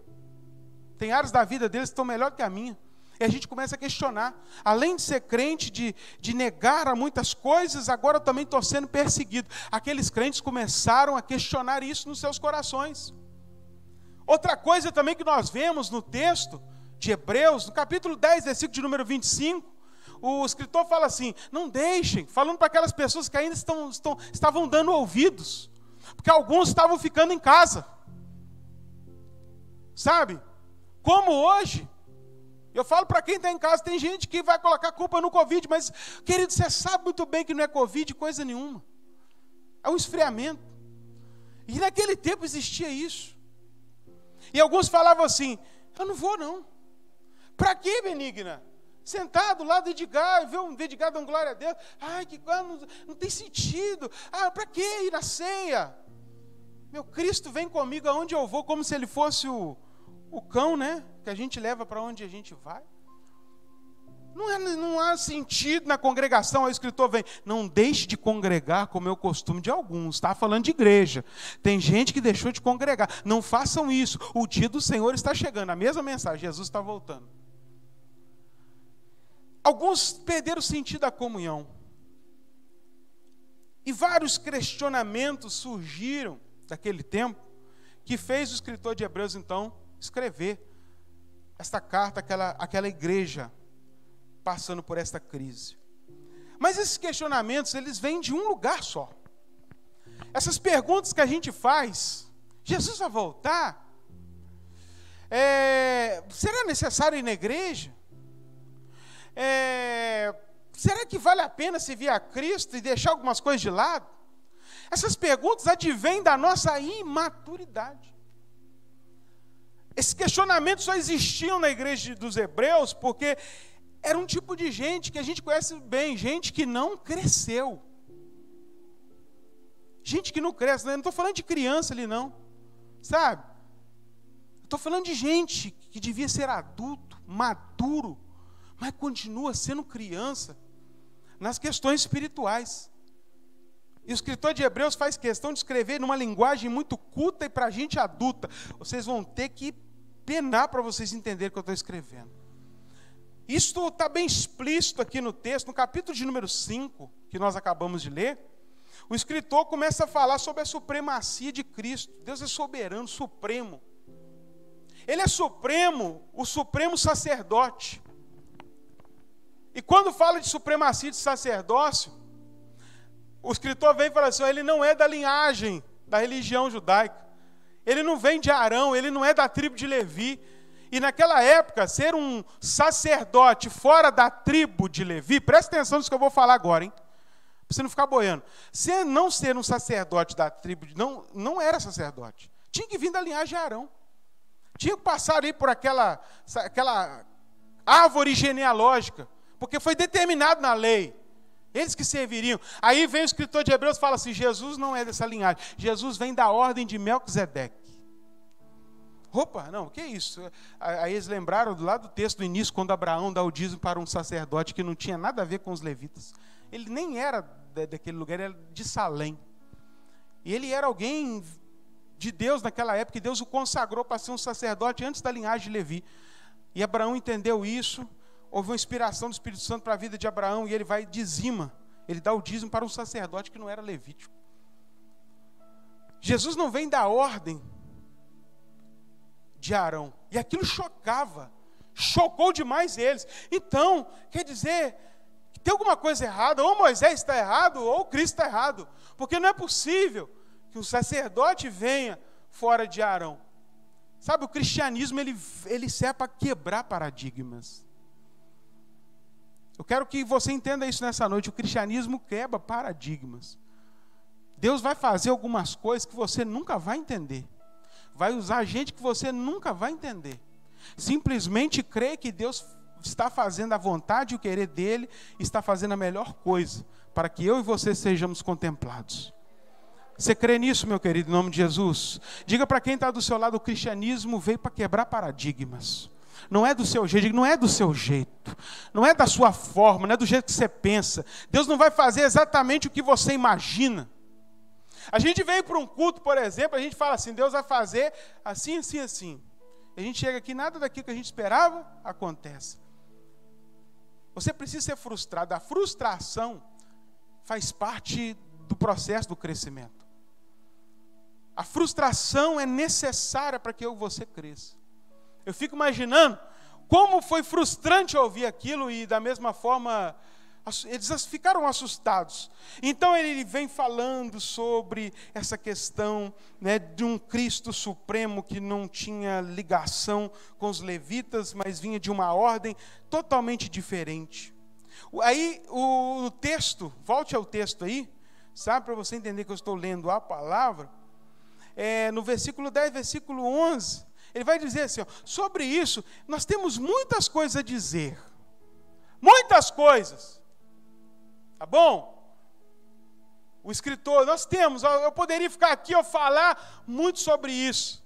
Speaker 1: Tem áreas da vida deles que estão melhor do que a minha. E a gente começa a questionar. Além de ser crente, de negar a muitas coisas, agora eu também estou sendo perseguido. Aqueles crentes começaram a questionar isso nos seus corações. Outra coisa também que nós vemos no texto de Hebreus, no capítulo 10, versículo de número 25, o escritor fala assim, não deixem, falando para aquelas pessoas que ainda estavam dando ouvidos, porque alguns estavam ficando em casa. Sabe? Como hoje, eu falo para quem está em casa, tem gente que vai colocar culpa no Covid, mas, querido, você sabe muito bem que não é Covid coisa nenhuma. É um esfriamento. E naquele tempo existia isso. E alguns falavam assim, eu não vou não. Para quê, Benigna? Sentado lá do Edgar, ver um Edgar dando glória a Deus. Ai, que não tem sentido. Ah, para quê ir na ceia? Meu Cristo vem comigo aonde eu vou, como se ele fosse o cão, né? Que a gente leva para onde a gente vai. Não há sentido na congregação. Aí o escritor vem, não deixe de congregar como é o costume de alguns. Está falando de igreja. Tem gente que deixou de congregar. Não façam isso. O dia do Senhor está chegando. A mesma mensagem, Jesus está voltando. Alguns perderam o sentido da comunhão. E vários questionamentos surgiram daquele tempo, que fez o escritor de Hebreus, então, escrever esta carta àquela igreja passando por esta crise. Mas esses questionamentos, eles vêm de um lugar só. Essas perguntas que a gente faz, Jesus vai voltar? Será necessário ir na igreja? Será que vale a pena se vir a Cristo e deixar algumas coisas de lado? Essas perguntas advêm da nossa imaturidade. Esses questionamentos só existiam na igreja dos Hebreus porque era um tipo de gente que a gente conhece bem, gente que não cresceu. Gente que não cresce, eu não estou falando de criança ali não, sabe? Estou falando de gente que devia ser adulto, maduro, mas continua sendo criança nas questões espirituais. E o escritor de Hebreus faz questão de escrever numa linguagem muito culta e para gente adulta. Vocês vão ter que penar para vocês entenderem o que eu estou escrevendo. Isso está bem explícito aqui no texto, no capítulo de número 5, que nós acabamos de ler. O escritor começa a falar sobre a supremacia de Cristo. Deus é soberano, supremo. Ele é supremo, o supremo sacerdote. E quando fala de supremacia de sacerdócio, o escritor vem e fala assim, ele não é da linhagem da religião judaica. Ele não vem de Arão, ele não é da tribo de Levi. E naquela época, ser um sacerdote fora da tribo de Levi, presta atenção nisso que eu vou falar agora, hein? Para você não ficar boiando. Não ser um sacerdote da tribo, não era sacerdote. Tinha que vir da linhagem de Arão. Tinha que passar ali por aquela árvore genealógica, porque foi determinado na lei. Eles que serviriam. Aí vem o escritor de Hebreus e fala assim, Jesus não é dessa linhagem. Jesus vem da ordem de Melquisedeque. Opa, não, o que é isso? Aí eles lembraram lá do texto do início, quando Abraão dá o dízimo para um sacerdote que não tinha nada a ver com os levitas. Ele nem era daquele lugar, ele era de Salém. E ele era alguém de Deus naquela época, e Deus o consagrou para ser um sacerdote antes da linhagem de Levi. E Abraão entendeu isso. Houve uma inspiração do Espírito Santo para a vida de Abraão e ele vai e dizima. Ele dá o dízimo para um sacerdote que não era levítico. Jesus não vem da ordem de Arão. E aquilo chocou demais eles. Então, quer dizer que tem alguma coisa errada. Ou Moisés está errado, ou Cristo está errado. Porque não é possível que o sacerdote venha fora de Arão. Sabe, o cristianismo ele serve para quebrar paradigmas. Eu quero que você entenda isso nessa noite. O cristianismo quebra paradigmas. Deus vai fazer algumas coisas que você nunca vai entender. Vai usar gente que você nunca vai entender. Simplesmente crê que Deus está fazendo a vontade e o querer dele, está fazendo a melhor coisa, para que eu e você sejamos contemplados. Você crê nisso, meu querido, em nome de Jesus? Diga para quem está do seu lado, o cristianismo veio para quebrar paradigmas. Não é do seu jeito, não é do seu jeito, não é da sua forma, não é do jeito que você pensa. Deus não vai fazer exatamente o que você imagina. A gente vem para um culto, por exemplo, a gente fala assim, Deus vai fazer assim, assim, assim. A gente chega aqui, nada daquilo que a gente esperava acontece. Você precisa ser frustrado. A frustração faz parte do processo do crescimento. A frustração é necessária para que eu e você cresça. Eu fico imaginando como foi frustrante ouvir aquilo e da mesma forma eles ficaram assustados. Então ele vem falando sobre essa questão, né, de um Cristo supremo que não tinha ligação com os levitas, mas vinha de uma ordem totalmente diferente. Aí o texto, volte ao texto aí, sabe, para você entender que eu estou lendo a palavra, no versículo 10, versículo 11, ele vai dizer assim, ó, sobre isso nós temos muitas coisas a dizer, muitas coisas. Tá bom? O escritor, nós temos, eu poderia ficar aqui, eu falar muito sobre isso.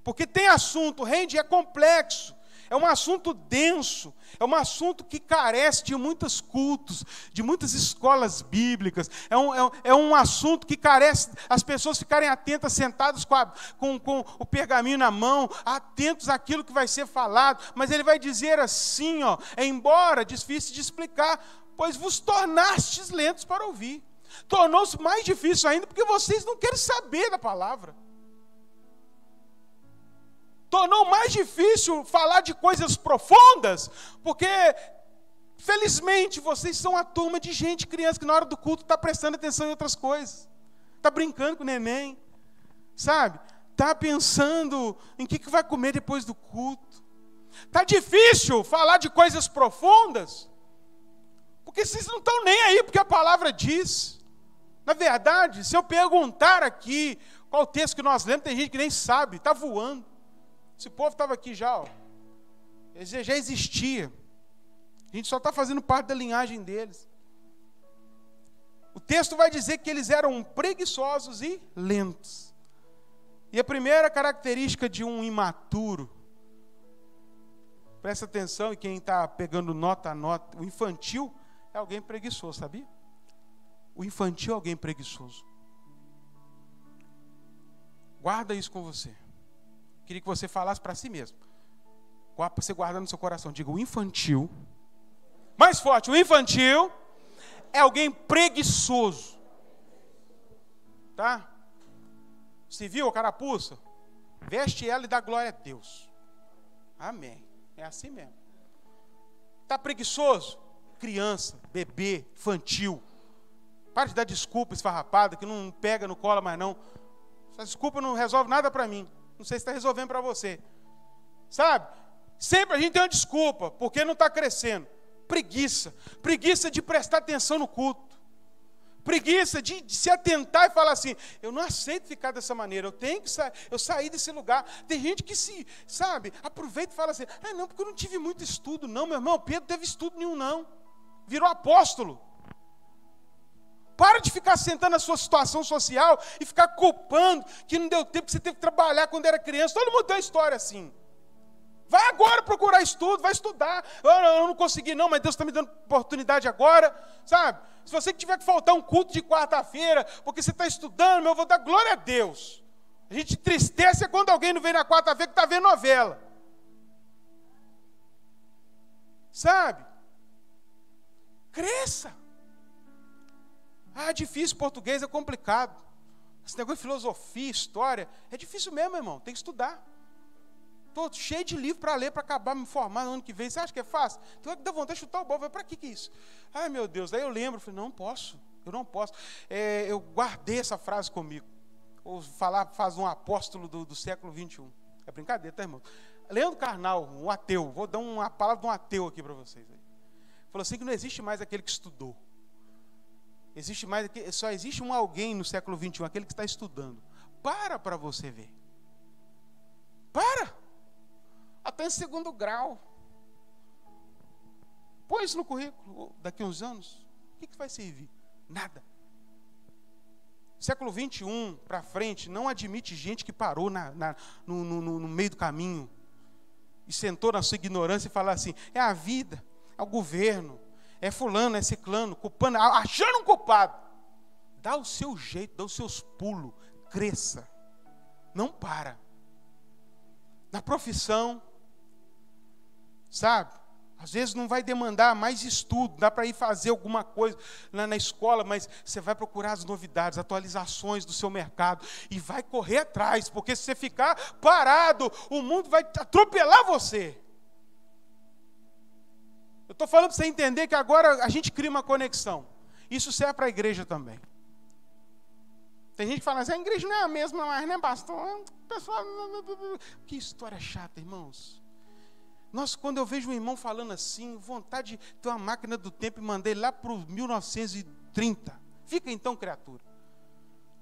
Speaker 1: Porque tem assunto, rende, é complexo, é um assunto denso, é um assunto que carece de muitos cultos, de muitas escolas bíblicas, é um assunto que carece, as pessoas ficarem atentas, sentadas com o pergaminho na mão, atentos àquilo que vai ser falado, mas ele vai dizer assim, ó, embora difícil de explicar, pois vos tornastes lentos para ouvir. Tornou-se mais difícil ainda, porque vocês não querem saber da palavra. Tornou mais difícil falar de coisas profundas, porque, felizmente, vocês são a turma de gente, criança, que na hora do culto está prestando atenção em outras coisas. Está brincando com o neném, sabe? Está pensando em que vai comer depois do culto. Está difícil falar de coisas profundas, porque vocês não estão nem aí, porque a palavra diz. Na verdade, se eu perguntar aqui qual o texto que nós lemos, tem gente que nem sabe, está voando. Esse povo estava aqui já, ó. Já existia. A gente só está fazendo parte da linhagem deles. O texto vai dizer que eles eram preguiçosos e lentos. E a primeira característica de um imaturo, presta atenção, e quem está pegando nota, anota, o infantil é alguém preguiçoso, sabia? O infantil é alguém preguiçoso. Guarda isso com você. Queria que você falasse para si mesmo. Você guarda no seu coração. Diga, o infantil. Mais forte, o infantil é alguém preguiçoso. Tá? Se viu a carapuça? Veste ela e dá glória a Deus. Amém. É assim mesmo. Está preguiçoso? Criança, bebê, infantil. Para de dar desculpa esfarrapada, que não pega, não cola mais não. Essa desculpa não resolve nada para mim. Não sei se está resolvendo para você. Sabe? Sempre a gente tem uma desculpa, porque não está crescendo. Preguiça. Preguiça de prestar atenção no culto. Preguiça de se atentar e falar assim, eu não aceito ficar dessa maneira, eu tenho que sair desse lugar. Tem gente que aproveita e fala assim, não, porque eu não tive muito estudo. Não, meu irmão, Pedro teve estudo nenhum não. Virou apóstolo. Para de ficar sentando na sua situação social e ficar culpando que não deu tempo, que você teve que trabalhar quando era criança. Todo mundo tem uma história assim. Vai agora procurar estudo, vai estudar. Eu não consegui não, mas Deus está me dando oportunidade agora. Sabe? Se você tiver que faltar um culto de quarta-feira, porque você está estudando, eu vou dar glória a Deus. A gente entristece quando alguém não vem na quarta-feira que está vendo novela. Sabe? Cresça. Difícil, português é complicado. Esse negócio de filosofia, história, é difícil mesmo, irmão, tem que estudar. Estou cheio de livro para ler, para acabar me formar no ano que vem. Você acha que é fácil? Então é que dá vontade de chutar o bobo. Para que isso? Ai, meu Deus. Daí eu lembro, falei, não posso, eu não posso. Eu guardei essa frase comigo. Ou faz um apóstolo do século 21. É brincadeira, tá, irmão? Leandro Carnal, um ateu, vou dar uma palavra de um ateu aqui para vocês. Falou assim que não existe mais aquele que estudou. Só existe alguém no século 21, aquele que está estudando. Para você ver. Para. Até em segundo grau.
Speaker 2: Põe isso no currículo. Daqui a uns anos, o que vai servir? Nada. Século 21 para frente não admite gente que parou no meio do caminho e sentou na sua ignorância e falou assim: é a vida, é o governo, é fulano, é ciclano, culpando, achando um culpado. Dá o seu jeito, dá os seus pulos, cresça. Não para. Na profissão, sabe? Às vezes não vai demandar mais estudo, dá para ir fazer alguma coisa na escola, mas você vai procurar as novidades, atualizações do seu mercado e vai correr atrás, porque se você ficar parado, o mundo vai atropelar você. Eu estou falando para você entender que agora a gente cria uma conexão. Isso serve para a igreja também. Tem gente que fala assim, a igreja não é a mesma, mas né, pastor? Pessoal, que história chata, irmãos. Nossa, quando eu vejo um irmão falando assim, vontade de ter uma máquina do tempo e mandei lá para os 1930. Fica então, criatura.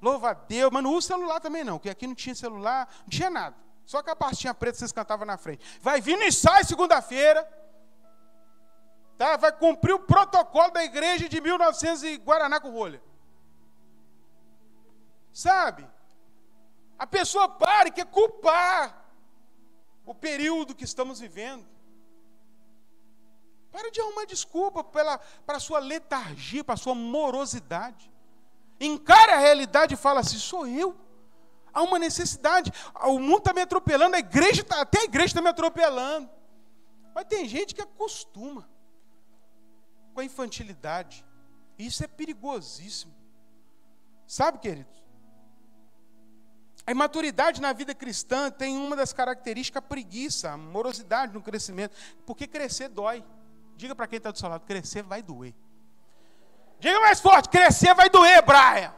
Speaker 2: Louva a Deus, mas não usa celular também não, porque aqui não tinha celular, não tinha nada. Só que a pastinha preta vocês cantavam na frente. Vai vir no ensaio segunda-feira, tá? Vai cumprir o protocolo da igreja de 1900 e Guaraná com rolha. Sabe? A pessoa para e quer culpar o período que estamos vivendo. Para de arrumar desculpa para a sua letargia, para a sua morosidade. Encara a realidade e fala assim, sou eu. Há uma necessidade. O mundo está me atropelando, até a igreja está me atropelando. Mas tem gente que acostuma com a infantilidade. E isso é perigosíssimo. Sabe, queridos? A imaturidade na vida cristã tem uma das características a preguiça, a morosidade no crescimento. Porque crescer dói. Diga para quem está do seu lado, crescer vai doer. Diga mais forte, crescer vai doer, Brian.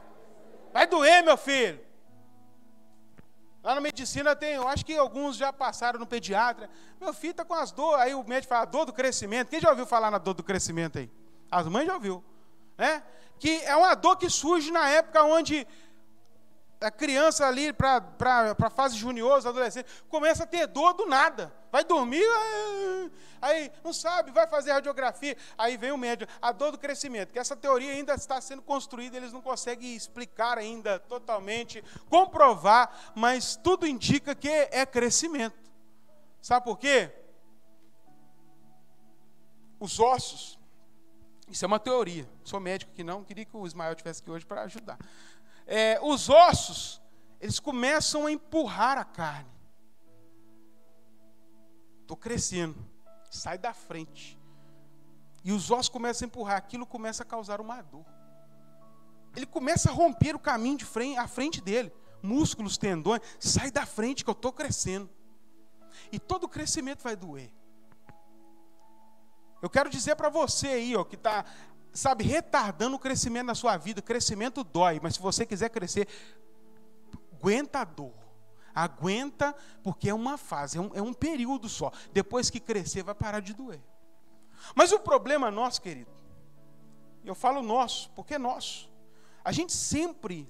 Speaker 2: Vai doer, meu filho. Lá na medicina tem, eu acho que alguns já passaram no pediatra. Meu filho está com as dores, aí o médico fala, dor do crescimento. Quem já ouviu falar na dor do crescimento aí? As mães já ouviu, né? Que é uma dor que surge na época onde a criança ali, para a fase juniosa, adolescente, começa a ter dor do nada. Vai dormir, aí não sabe, vai fazer radiografia. Aí vem o médico, a dor do crescimento, que essa teoria ainda está sendo construída, eles não conseguem explicar ainda totalmente, comprovar, mas tudo indica que é crescimento. Sabe por quê? Os ossos, isso é uma teoria, sou médico aqui não, queria que o Ismael estivesse aqui hoje para ajudar. Os ossos, eles começam a empurrar a carne. Estou crescendo, sai da frente. E os ossos começam a empurrar, aquilo começa a causar uma dor. Ele começa a romper o caminho de frente, à frente dele. Músculos, tendões, sai da frente que eu estou crescendo. E todo crescimento vai doer. Eu quero dizer para você aí, ó, que está, sabe, retardando o crescimento na sua vida. O crescimento dói, mas se você quiser crescer, aguenta a dor. Aguenta, porque é uma fase, é um período só. Depois que crescer, vai parar de doer. Mas o problema nosso, querido, eu falo nosso, porque é nosso. A gente sempre,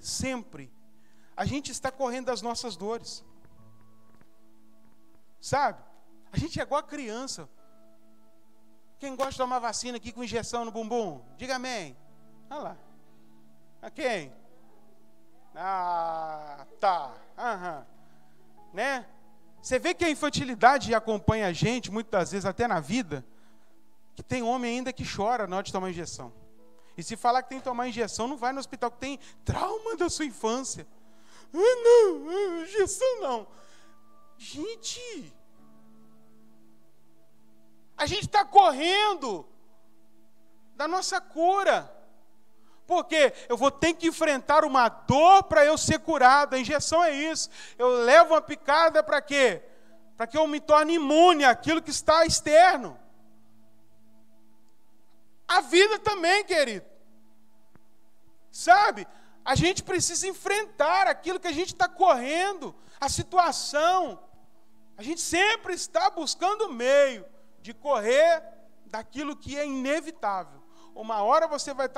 Speaker 2: a gente está correndo das nossas dores. Sabe? A gente é igual a criança. Quem gosta de tomar vacina aqui com injeção no bumbum? Diga amém. Olha lá. A quem? Ah, tá. Aham. Né? Você vê que a infantilidade acompanha a gente, muitas das vezes, até na vida, que tem homem ainda que chora na hora de tomar injeção. E se falar que tem que tomar injeção, não vai no hospital, que tem trauma da sua infância. Não, injeção não. Gente, a gente está correndo da nossa cura. Porque eu vou ter que enfrentar uma dor para eu ser curado. A injeção é isso. Eu levo uma picada para quê? Para que eu me torne imune àquilo que está externo. A vida também, querido. Sabe? A gente precisa enfrentar aquilo que a gente está correndo, a situação. A gente sempre está buscando o meio de correr daquilo que é inevitável. Uma hora você vai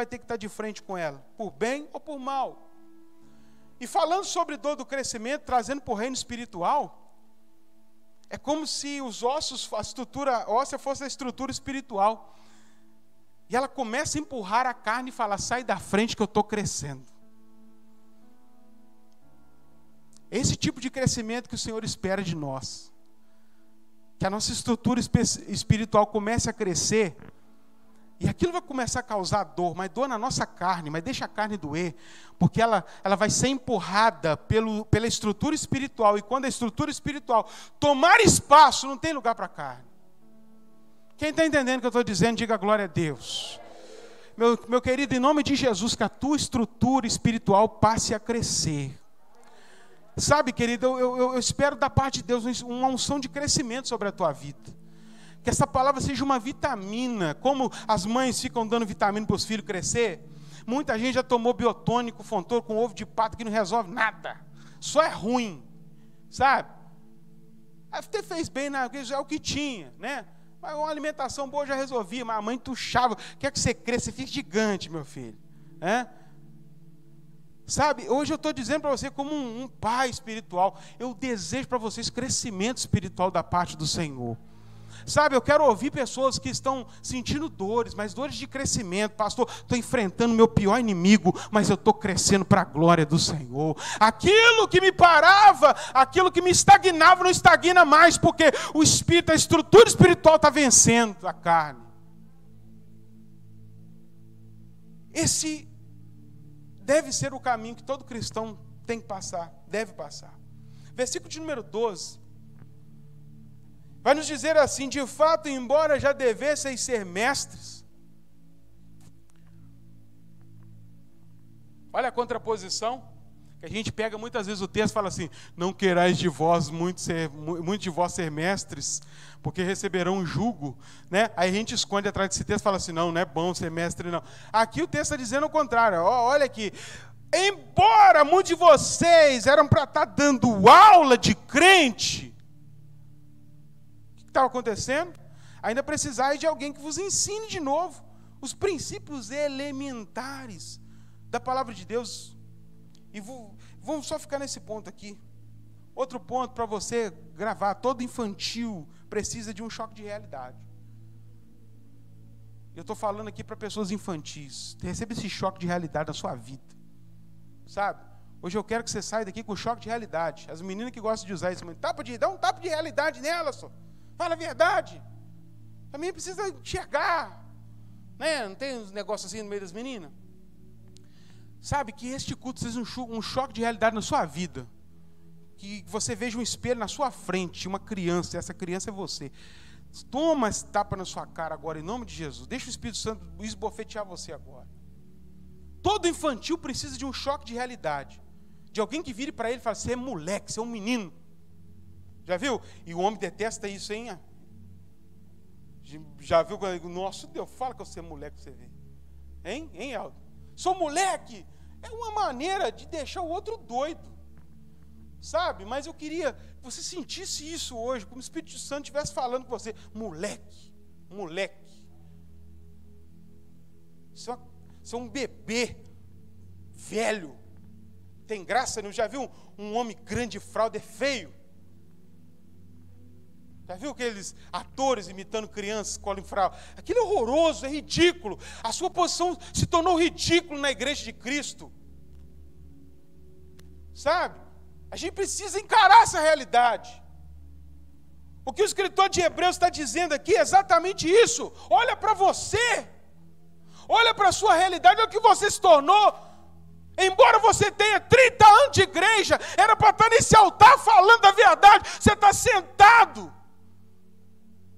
Speaker 2: ter que estar de frente com ela, por bem ou por mal. E falando sobre dor do crescimento, trazendo para o reino espiritual, é como se os ossos, a estrutura óssea fosse a estrutura espiritual. E ela começa a empurrar a carne e fala: sai da frente que eu estou crescendo. Esse tipo de crescimento que o Senhor espera de nós. Que a nossa estrutura espiritual comece a crescer. E aquilo vai começar a causar dor, mas dor na nossa carne, mas deixa a carne doer. Porque ela vai ser empurrada pela estrutura espiritual. E quando a estrutura espiritual tomar espaço, não tem lugar para a carne. Quem está entendendo o que eu estou dizendo, diga glória a Deus. Meu querido, em nome de Jesus, que a tua estrutura espiritual passe a crescer. Sabe, querido, eu espero da parte de Deus uma unção de crescimento sobre a tua vida. Que essa palavra seja uma vitamina. Como as mães ficam dando vitamina para os filhos crescer, muita gente já tomou biotônico, fontor com ovo de pato que não resolve nada. Só é ruim, sabe? Até fez bem, né? Porque já é o que tinha, né? Mas uma alimentação boa já resolvia, mas a mãe tuchava. Quer que você cresça, você fique gigante, meu filho. Sabe, hoje eu estou dizendo para você como um pai espiritual, eu desejo para vocês crescimento espiritual da parte do Senhor. Sabe, eu quero ouvir pessoas que estão sentindo dores, mas dores de crescimento. Pastor, estou enfrentando o meu pior inimigo, mas eu estou crescendo para a glória do Senhor. Aquilo que me parava, aquilo que me estagnava, não estagna mais, porque o Espírito, a estrutura espiritual está vencendo a carne. Esse deve ser o caminho que todo cristão tem que passar, deve passar. Versículo de número 12. Vai nos dizer assim: de fato, embora já devesseis ser mestres. Olha a contraposição, que a gente pega muitas vezes o texto e fala assim: não querais de vós muito de vós ser mestres, porque receberão um jugo, né? Aí a gente esconde atrás desse texto e fala assim: não é bom ser mestre, não. Aqui o texto está dizendo o contrário. Olha aqui: embora muitos de vocês eram para estar dando aula de crente, estava acontecendo? Ainda precisais de alguém que vos ensine de novo os princípios elementares da palavra de Deus. E vamos só ficar nesse ponto aqui. Outro ponto para você gravar: todo infantil precisa de um choque de realidade. Eu estou falando aqui para pessoas infantis. Receba esse choque de realidade na sua vida, sabe? Hoje eu quero que você saia daqui com choque de realidade. As meninas que gostam de usar isso, dá um tapa de realidade nela, só. Fala a verdade. Também precisa enxergar, né? Não tem uns negócios assim no meio das meninas? Sabe, que este culto seja um choque de realidade na sua vida. Que você veja um espelho na sua frente, uma criança, e essa criança é você. Toma esse tapa na sua cara agora, em nome de Jesus. Deixa o Espírito Santo esbofetear você agora. Todo infantil precisa de um choque de realidade. De alguém que vire para ele e fale: você é moleque, você é um menino. Já viu? E o homem detesta isso, hein? Já viu? Nossa, Deus, fala que você é moleque que você vê. Hein, Aldo? Sou moleque. É uma maneira de deixar o outro doido. Sabe? Mas eu queria que você sentisse isso hoje, como o Espírito Santo estivesse falando com você. Moleque. Isso é um bebê velho. Tem graça, não? Já viu um homem grande de fralda é feio? Já viu aqueles atores imitando crianças, colam em fralda? Aquilo é horroroso, é ridículo. A sua posição se tornou ridículo na igreja de Cristo. Sabe? A gente precisa encarar essa realidade. O que o escritor de Hebreus está dizendo aqui é exatamente isso. Olha para você. Olha para a sua realidade, olha o que você se tornou. Embora você tenha 30 anos de igreja, era para estar nesse altar falando a verdade. Você está sentado,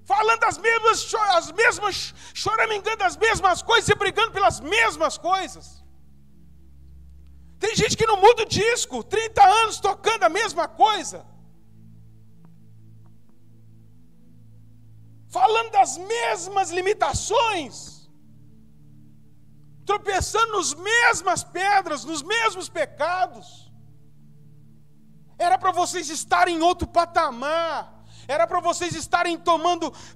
Speaker 2: falando as mesmas, choramingando as mesmas coisas e brigando pelas mesmas coisas. Tem gente que não muda o disco, 30 anos tocando a mesma coisa. Falando das mesmas limitações. Tropeçando nas mesmas pedras, nos mesmos pecados. Era para vocês estarem em outro patamar. Era para vocês estarem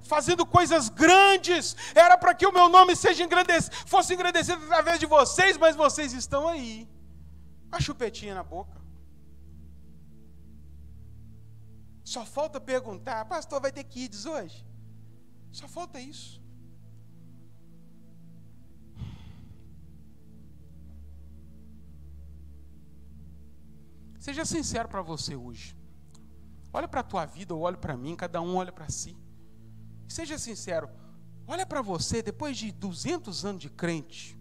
Speaker 2: fazendo coisas grandes. Era para que o meu nome fosse engrandecido através de vocês, mas vocês estão aí. A chupetinha na boca. Só falta perguntar: pastor, vai ter kids hoje? Só falta isso. Seja sincero para você hoje. Olha para a tua vida, eu olho para mim, cada um olha para si. Seja sincero. Olha para você, depois de 200 anos de crente,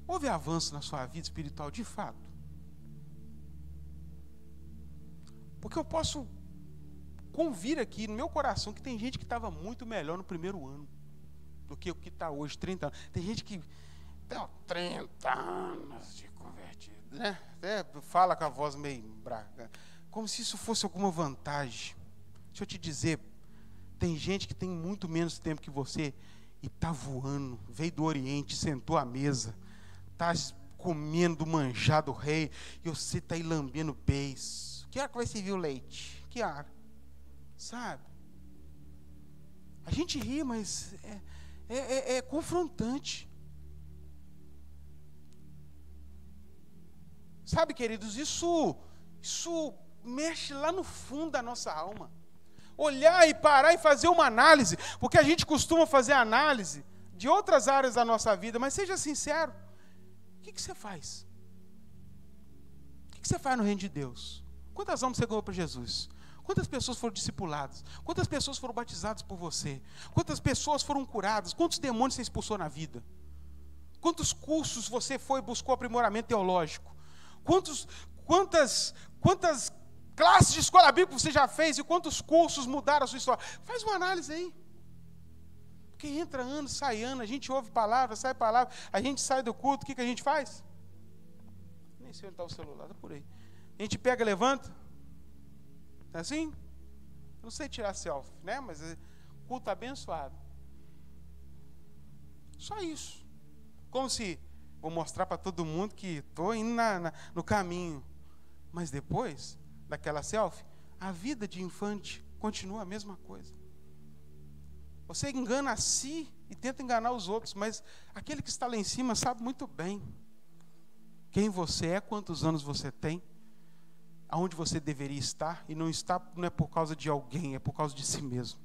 Speaker 2: houve avanço na sua vida espiritual de fato? Porque eu posso convir aqui no meu coração que tem gente que estava muito melhor no primeiro ano do que o que está hoje, 30 anos. Tem gente que tem 30 anos de convertido, né? Até fala com a voz meio braga, como se isso fosse alguma vantagem. Deixa eu te dizer, tem gente que tem muito menos tempo que você e está voando, veio do Oriente, sentou à mesa, está comendo do manjar do rei, e você está aí lambendo pés. Que hora que vai servir o leite? Que hora? Sabe? A gente ri, mas é confrontante. Sabe, queridos, isso mexe lá no fundo da nossa alma. Olhar e parar e fazer uma análise, porque a gente costuma fazer análise de outras áreas da nossa vida, mas seja sincero, o que você faz? O que você faz no reino de Deus? Quantas almas você ganhou para Jesus? Quantas pessoas foram discipuladas? Quantas pessoas foram batizadas por você? Quantas pessoas foram curadas? Quantos demônios você expulsou na vida? Quantos cursos você foi e buscou aprimoramento teológico? Quantas classes de escola bíblica você já fez e quantos cursos mudaram a sua história? Faz uma análise aí. Porque entra ano, sai ano, a gente ouve palavra, sai palavra, a gente sai do culto, o que a gente faz? Nem sei onde está o celular, está por aí. A gente pega, levanta. É assim? Eu não sei tirar selfie, né? Mas culto abençoado. Só isso. Como se vou mostrar para todo mundo que estou indo no caminho. Mas depois daquela selfie, a vida de infante continua a mesma coisa. Você engana a si e tenta enganar os outros, mas aquele que está lá em cima sabe muito bem quem você é, quantos anos você tem, aonde você deveria estar, e não é por causa de alguém, é por causa de si mesmo.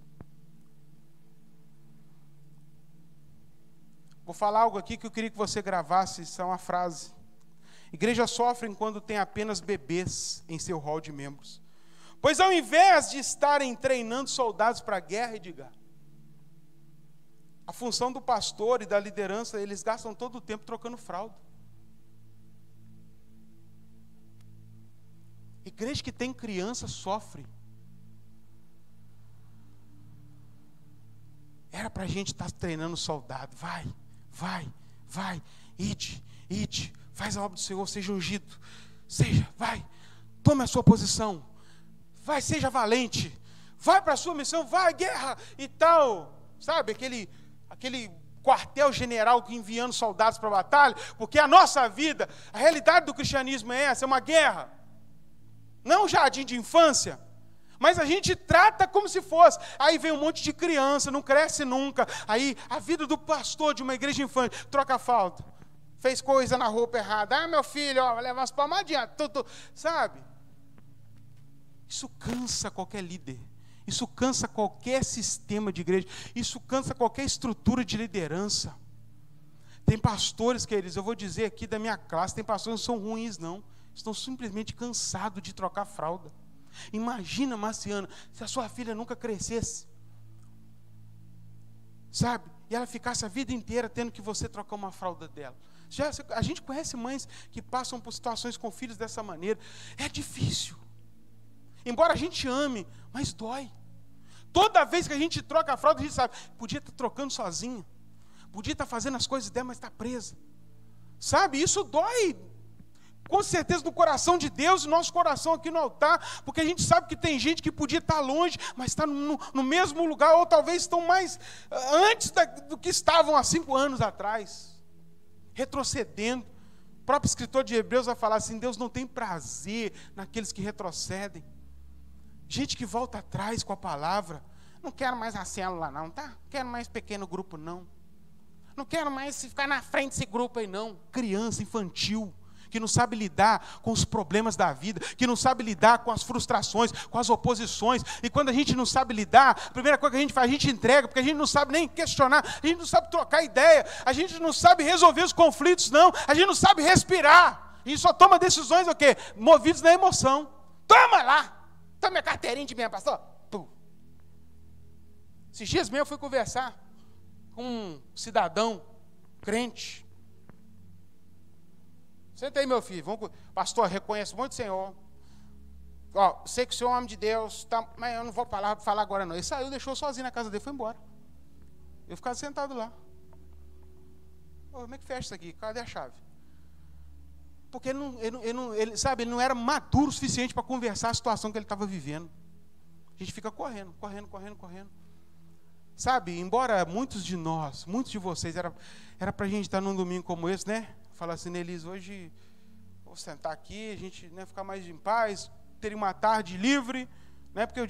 Speaker 2: Vou falar algo aqui que eu queria que você gravasse, isso é uma frase. Igrejas sofrem quando tem apenas bebês em seu hall de membros. Pois ao invés de estarem treinando soldados para a guerra, diga, a função do pastor e da liderança, eles gastam todo o tempo trocando fralda. Igreja que tem criança sofre. Era para a gente estar treinando soldado. Vai, ide, faz a obra do Senhor, seja ungido. Vai, tome a sua posição. Vai, seja valente. Vai para a sua missão, vai, guerra e tal. Sabe, aquele quartel-general que enviando soldados para a batalha, porque a nossa vida, a realidade do cristianismo é essa, é uma guerra. Não um jardim de infância, mas a gente trata como se fosse. Aí vem um monte de criança, não cresce nunca. Aí a vida do pastor de uma igreja infante, troca a fralda, fez coisa na roupa errada. Ah, meu filho, vai levar umas palmadinhas, sabe? Isso cansa qualquer líder. Isso cansa qualquer sistema de igreja. Isso cansa qualquer estrutura de liderança. Tem pastores, queridos, eu vou dizer aqui da minha classe, tem pastores que não são ruins, não. Estão simplesmente cansados de trocar fralda. Imagina, Marciana, se a sua filha nunca crescesse, sabe? E ela ficasse a vida inteira tendo que você trocar uma fralda dela. A gente conhece mães que passam por situações com filhos dessa maneira. É difícil. Embora a gente ame, mas dói. Toda vez que a gente troca a fralda, a gente sabe, podia estar trocando sozinha. Podia estar fazendo as coisas dela, mas está presa. Sabe, isso dói. Com certeza no coração de Deus e nosso coração aqui no altar, porque a gente sabe que tem gente que podia estar longe, mas está no mesmo lugar, ou talvez estão mais antes do que estavam há 5 anos atrás, retrocedendo. O próprio escritor de Hebreus vai falar assim, Deus não tem prazer naqueles que retrocedem. Gente que volta atrás com a palavra, não quero mais a célula não, tá? Não quero mais pequeno grupo não. Não quero mais ficar na frente desse grupo aí não. Criança, infantil, que não sabe lidar com os problemas da vida, que não sabe lidar com as frustrações, com as oposições. E quando a gente não sabe lidar, a primeira coisa que a gente faz, a gente entrega, porque a gente não sabe nem questionar, a gente não sabe trocar ideia, a gente não sabe resolver os conflitos, não, a gente não sabe respirar. A gente só toma decisões o quê? Movidos na emoção. Toma lá! Toma minha carteirinha de minha pastor. Pum. Esses dias mesmo eu fui conversar com um cidadão crente. Senta aí, meu filho. Pastor, reconheço muito o Senhor. Ó, sei que o Senhor é um homem de Deus, tá, mas eu não vou falar agora não. Ele saiu, deixou sozinho na casa dele, foi embora. Eu ficava sentado lá. Como é que fecha isso aqui? Cadê a chave? Porque ele não era maduro o suficiente para conversar a situação que ele estava vivendo. A gente fica correndo. Sabe, embora muitos de nós, muitos de vocês, era para a gente estar num domingo como esse, né? Falar assim, Nelise, hoje vou sentar aqui, a gente, né, ficar mais em paz, ter uma tarde livre, né? Porque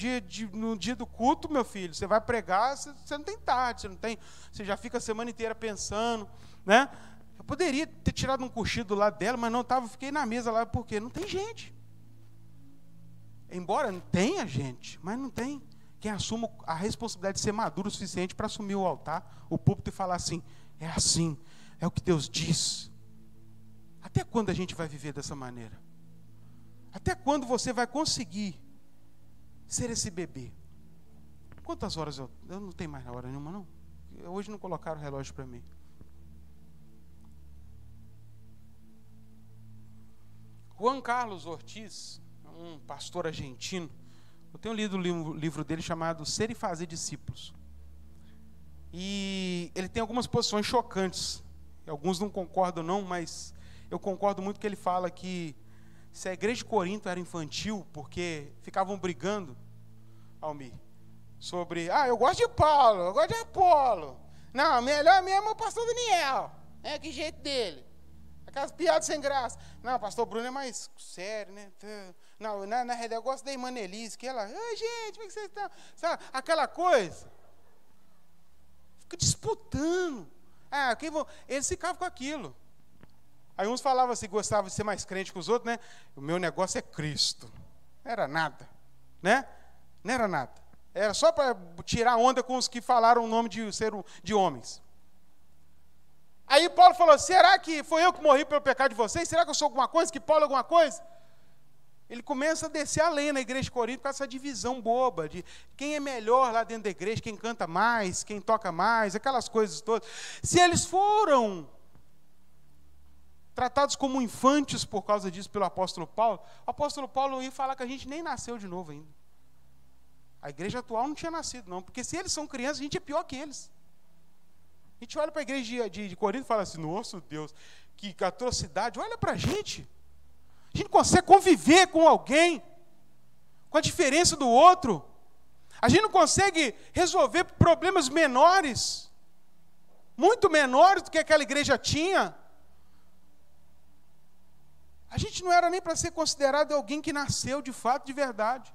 Speaker 2: no dia do culto, meu filho, você vai pregar, você não tem tarde, você já fica a semana inteira pensando, né? Eu poderia ter tirado um cochilo do lado dela, mas não fiquei na mesa lá, porque não tem gente. Embora não tenha gente, mas não tem quem assuma a responsabilidade de ser maduro o suficiente para assumir o altar, o púlpito e falar assim, é o que Deus diz. Até quando a gente vai viver dessa maneira? Até quando você vai conseguir ser esse bebê? Quantas horas eu não tenho mais hora nenhuma, não? Hoje não colocaram o relógio para mim. Juan Carlos Ortiz, um pastor argentino, eu tenho lido o livro dele chamado Ser e Fazer Discípulos. E ele tem algumas posições chocantes. Alguns não concordam não, mas eu concordo muito que ele fala que se a igreja de Corinto era infantil, porque ficavam brigando, Almir, sobre, eu gosto de Paulo, eu gosto de Apolo. Não, melhor mesmo é o pastor Daniel. Que jeito dele. Aquelas piadas sem graça. Não, o pastor Bruno é mais sério, né? Não, na realidade eu gosto da irmã Nelise, que ela, gente, como é que vocês estão? Sabe, aquela coisa. Fica disputando. Eles ficavam com aquilo. Aí uns falavam assim, gostavam de ser mais crente que os outros, né? O meu negócio é Cristo. Não era nada, né? Não era nada. Era só para tirar onda com os que falaram o nome de homens. Aí Paulo falou, será que foi eu que morri pelo pecado de vocês? Será que eu sou alguma coisa? Que Paulo é alguma coisa? Ele começa a descer a lenha na igreja de Corinto com essa divisão boba de quem é melhor lá dentro da igreja, quem canta mais, quem toca mais, aquelas coisas todas. Se eles foram tratados como infantes por causa disso pelo apóstolo Paulo, o apóstolo Paulo ia falar que a gente nem nasceu de novo ainda. A igreja atual não tinha nascido, não, porque se eles são crianças, a gente é pior que eles. A gente olha para a igreja de Corinto e fala assim, nossa Deus, que atrocidade, olha para a gente. A gente não consegue conviver com alguém, com a diferença do outro. A gente não consegue resolver problemas menores, muito menores do que aquela igreja tinha. A gente não era nem para ser considerado alguém que nasceu de fato, de verdade.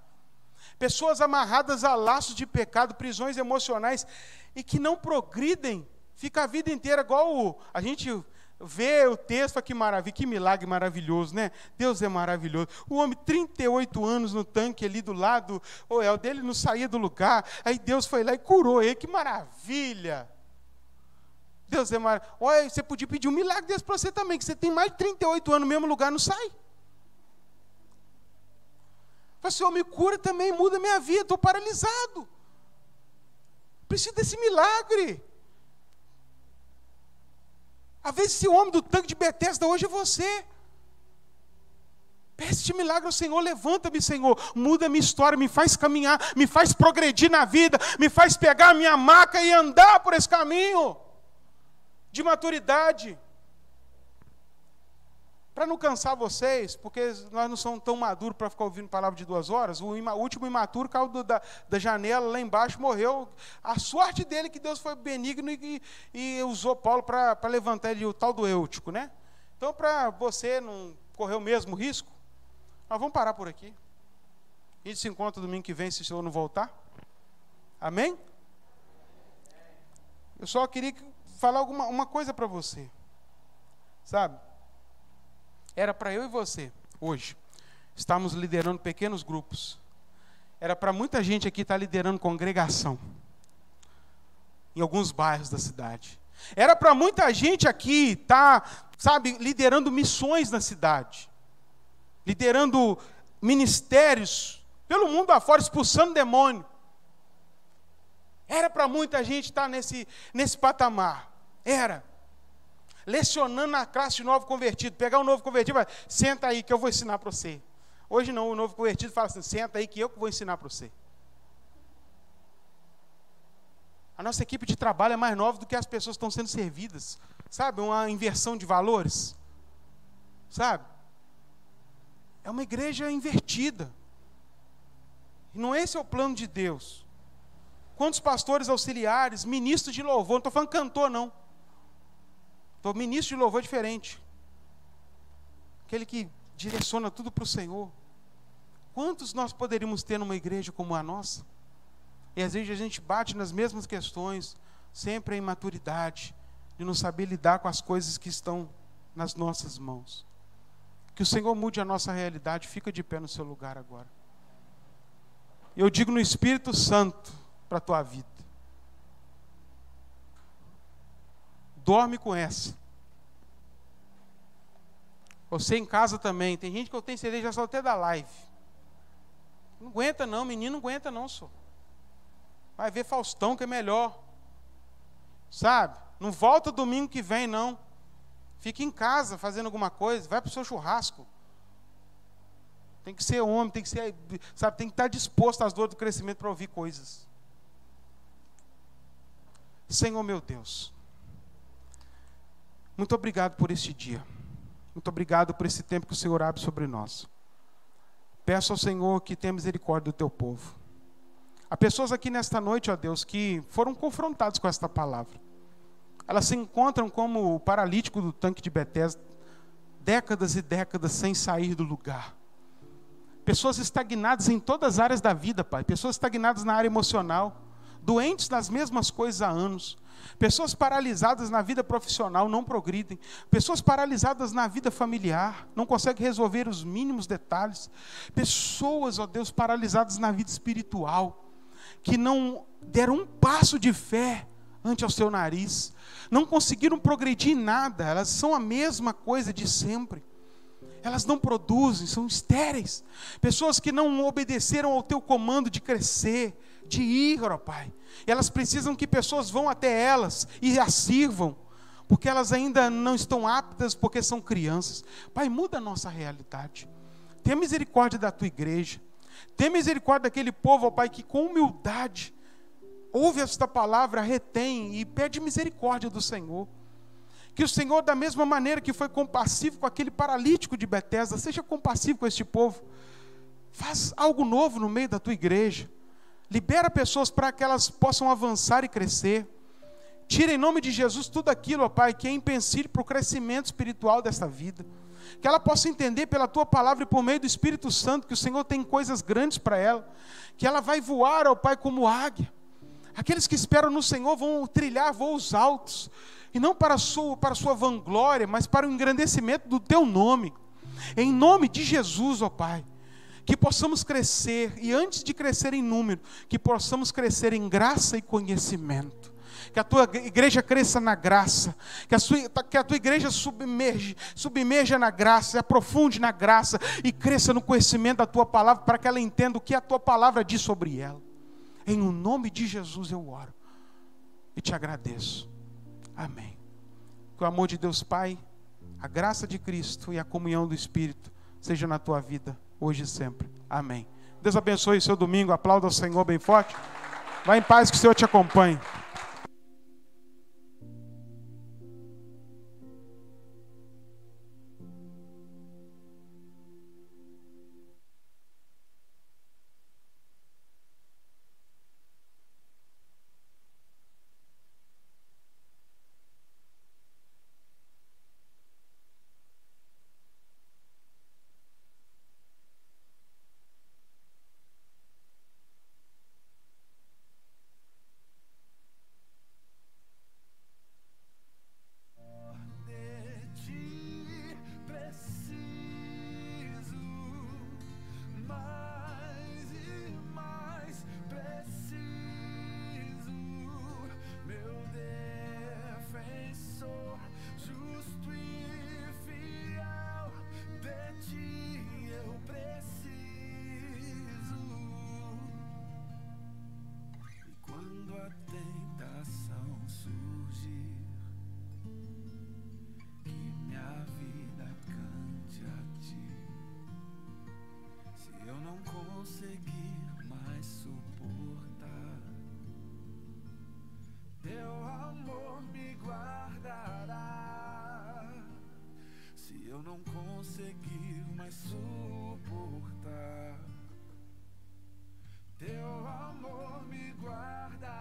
Speaker 2: Pessoas amarradas a laços de pecado, prisões emocionais, e que não progridem, fica a vida inteira igual a gente vê o texto, que maravilha, que milagre maravilhoso, né? Deus é maravilhoso. O homem, 38 anos no tanque ali do lado, o dele não saía do lugar, aí Deus foi lá e curou ele, que maravilha! Deus é maravilhoso. Olha, você podia pedir um milagre desse para você também, que você tem mais de 38 anos no mesmo lugar, não sai. Fala, Senhor, me cura também, muda minha vida, estou paralisado. Preciso desse milagre. Às vezes esse homem do tanque de Betesda hoje é você. Peça este milagre ao Senhor, levanta-me, Senhor, muda a minha história, me faz caminhar, me faz progredir na vida, me faz pegar a minha maca e andar por esse caminho de maturidade. Para não cansar vocês, porque nós não somos tão maduros para ficar ouvindo palavra de 2 horas, o último imaturo caiu da janela lá embaixo, morreu. A sorte dele é que Deus foi benigno e usou Paulo para levantar ele, o tal do Eutico, né? Então, para você não correr o mesmo risco, nós vamos parar por aqui. A gente se encontra domingo que vem, se o Senhor não voltar. Amém? Eu só queria falar uma coisa para você. Sabe? Era para eu e você, hoje, estarmos liderando pequenos grupos. Era para muita gente aqui estar liderando congregação. Em alguns bairros da cidade. Era para muita gente aqui estar, sabe, liderando missões na cidade. Liderando ministérios pelo mundo afora, expulsando demônio. Era para muita gente estar nesse patamar. Era. Lecionando na classe de novo convertido. Pegar um novo convertido e falar, senta aí que eu vou ensinar para você. Hoje não, o novo convertido fala assim, senta aí que eu vou ensinar para você. A nossa equipe de trabalho é mais nova do que as pessoas que estão sendo servidas. Sabe, uma inversão de valores. Sabe? É uma igreja invertida. E não esse é o plano de Deus. Quantos pastores auxiliares, ministros de louvor, não estou falando cantor não. Ministro de louvor é diferente. Aquele que direciona tudo para o Senhor. Quantos nós poderíamos ter numa igreja como a nossa? E às vezes a gente bate nas mesmas questões, sempre a imaturidade, de não saber lidar com as coisas que estão nas nossas mãos. Que o Senhor mude a nossa realidade. Fica de pé no seu lugar agora. Eu digo no Espírito Santo para a tua vida. Dorme com essa. Você em casa também. Tem gente que eu tenho certeza já só até da live. Não aguenta não, menino não aguenta não, senhor. Vai ver Faustão que é melhor. Sabe? Não volta domingo que vem não. Fica em casa fazendo alguma coisa. Vai para o seu churrasco. Tem que ser homem, tem que ser, sabe, tem que estar disposto às dores do crescimento para ouvir coisas. Senhor meu Deus, muito obrigado por este dia. Muito obrigado por esse tempo que o Senhor abre sobre nós. Peço ao Senhor que tenha misericórdia do teu povo. Há pessoas aqui nesta noite, ó Deus, que foram confrontadas com esta palavra. Elas se encontram como o paralítico do tanque de Betesda, décadas e décadas sem sair do lugar. Pessoas estagnadas em todas as áreas da vida, Pai. Pessoas estagnadas na área emocional, doentes nas mesmas coisas há anos. Pessoas paralisadas na vida profissional, não progridem. Pessoas paralisadas na vida familiar, não conseguem resolver os mínimos detalhes. Pessoas, ó Deus, paralisadas na vida espiritual, que não deram um passo de fé ante ao seu nariz. Não conseguiram progredir em nada, elas são a mesma coisa de sempre. Elas não produzem, são estéreis. Pessoas que não obedeceram ao teu comando de crescer, de ir, ó Pai. Elas precisam que pessoas vão até elas e as sirvam, porque elas ainda não estão aptas, porque são crianças. Pai, muda a nossa realidade. Tenha misericórdia da tua igreja. Tenha misericórdia daquele povo, ó Pai, que com humildade ouve esta palavra, retém e pede misericórdia do Senhor. Que o Senhor, da mesma maneira que foi compassivo com aquele paralítico de Betesda, seja compassivo com este povo. Faz algo novo no meio da tua igreja. Libera pessoas para que elas possam avançar e crescer. Tira em nome de Jesus tudo aquilo, ó Pai, que é empecilho para o crescimento espiritual desta vida. Que ela possa entender pela tua palavra e por meio do Espírito Santo que o Senhor tem coisas grandes para ela. Que ela vai voar, ó Pai, como águia. Aqueles que esperam no Senhor vão trilhar voos altos. E não para a sua vanglória, mas para o engrandecimento do teu nome. Em nome de Jesus, ó Pai. Que possamos crescer, e antes de crescer em número, que possamos crescer em graça e conhecimento. Que a tua igreja cresça na graça. Que a tua igreja submerja na graça, se aprofunde na graça e cresça no conhecimento da tua palavra, para que ela entenda o que a tua palavra diz sobre ela. Em o nome de Jesus eu oro e te agradeço. Amém. Que o amor de Deus Pai, a graça de Cristo e a comunhão do Espírito seja na tua vida, hoje e sempre. Amém. Deus abençoe o seu domingo. Aplauda ao Senhor bem forte. Vá em paz, que o Senhor te acompanhe.
Speaker 3: não conseguir mais suportar. Teu amor me guarda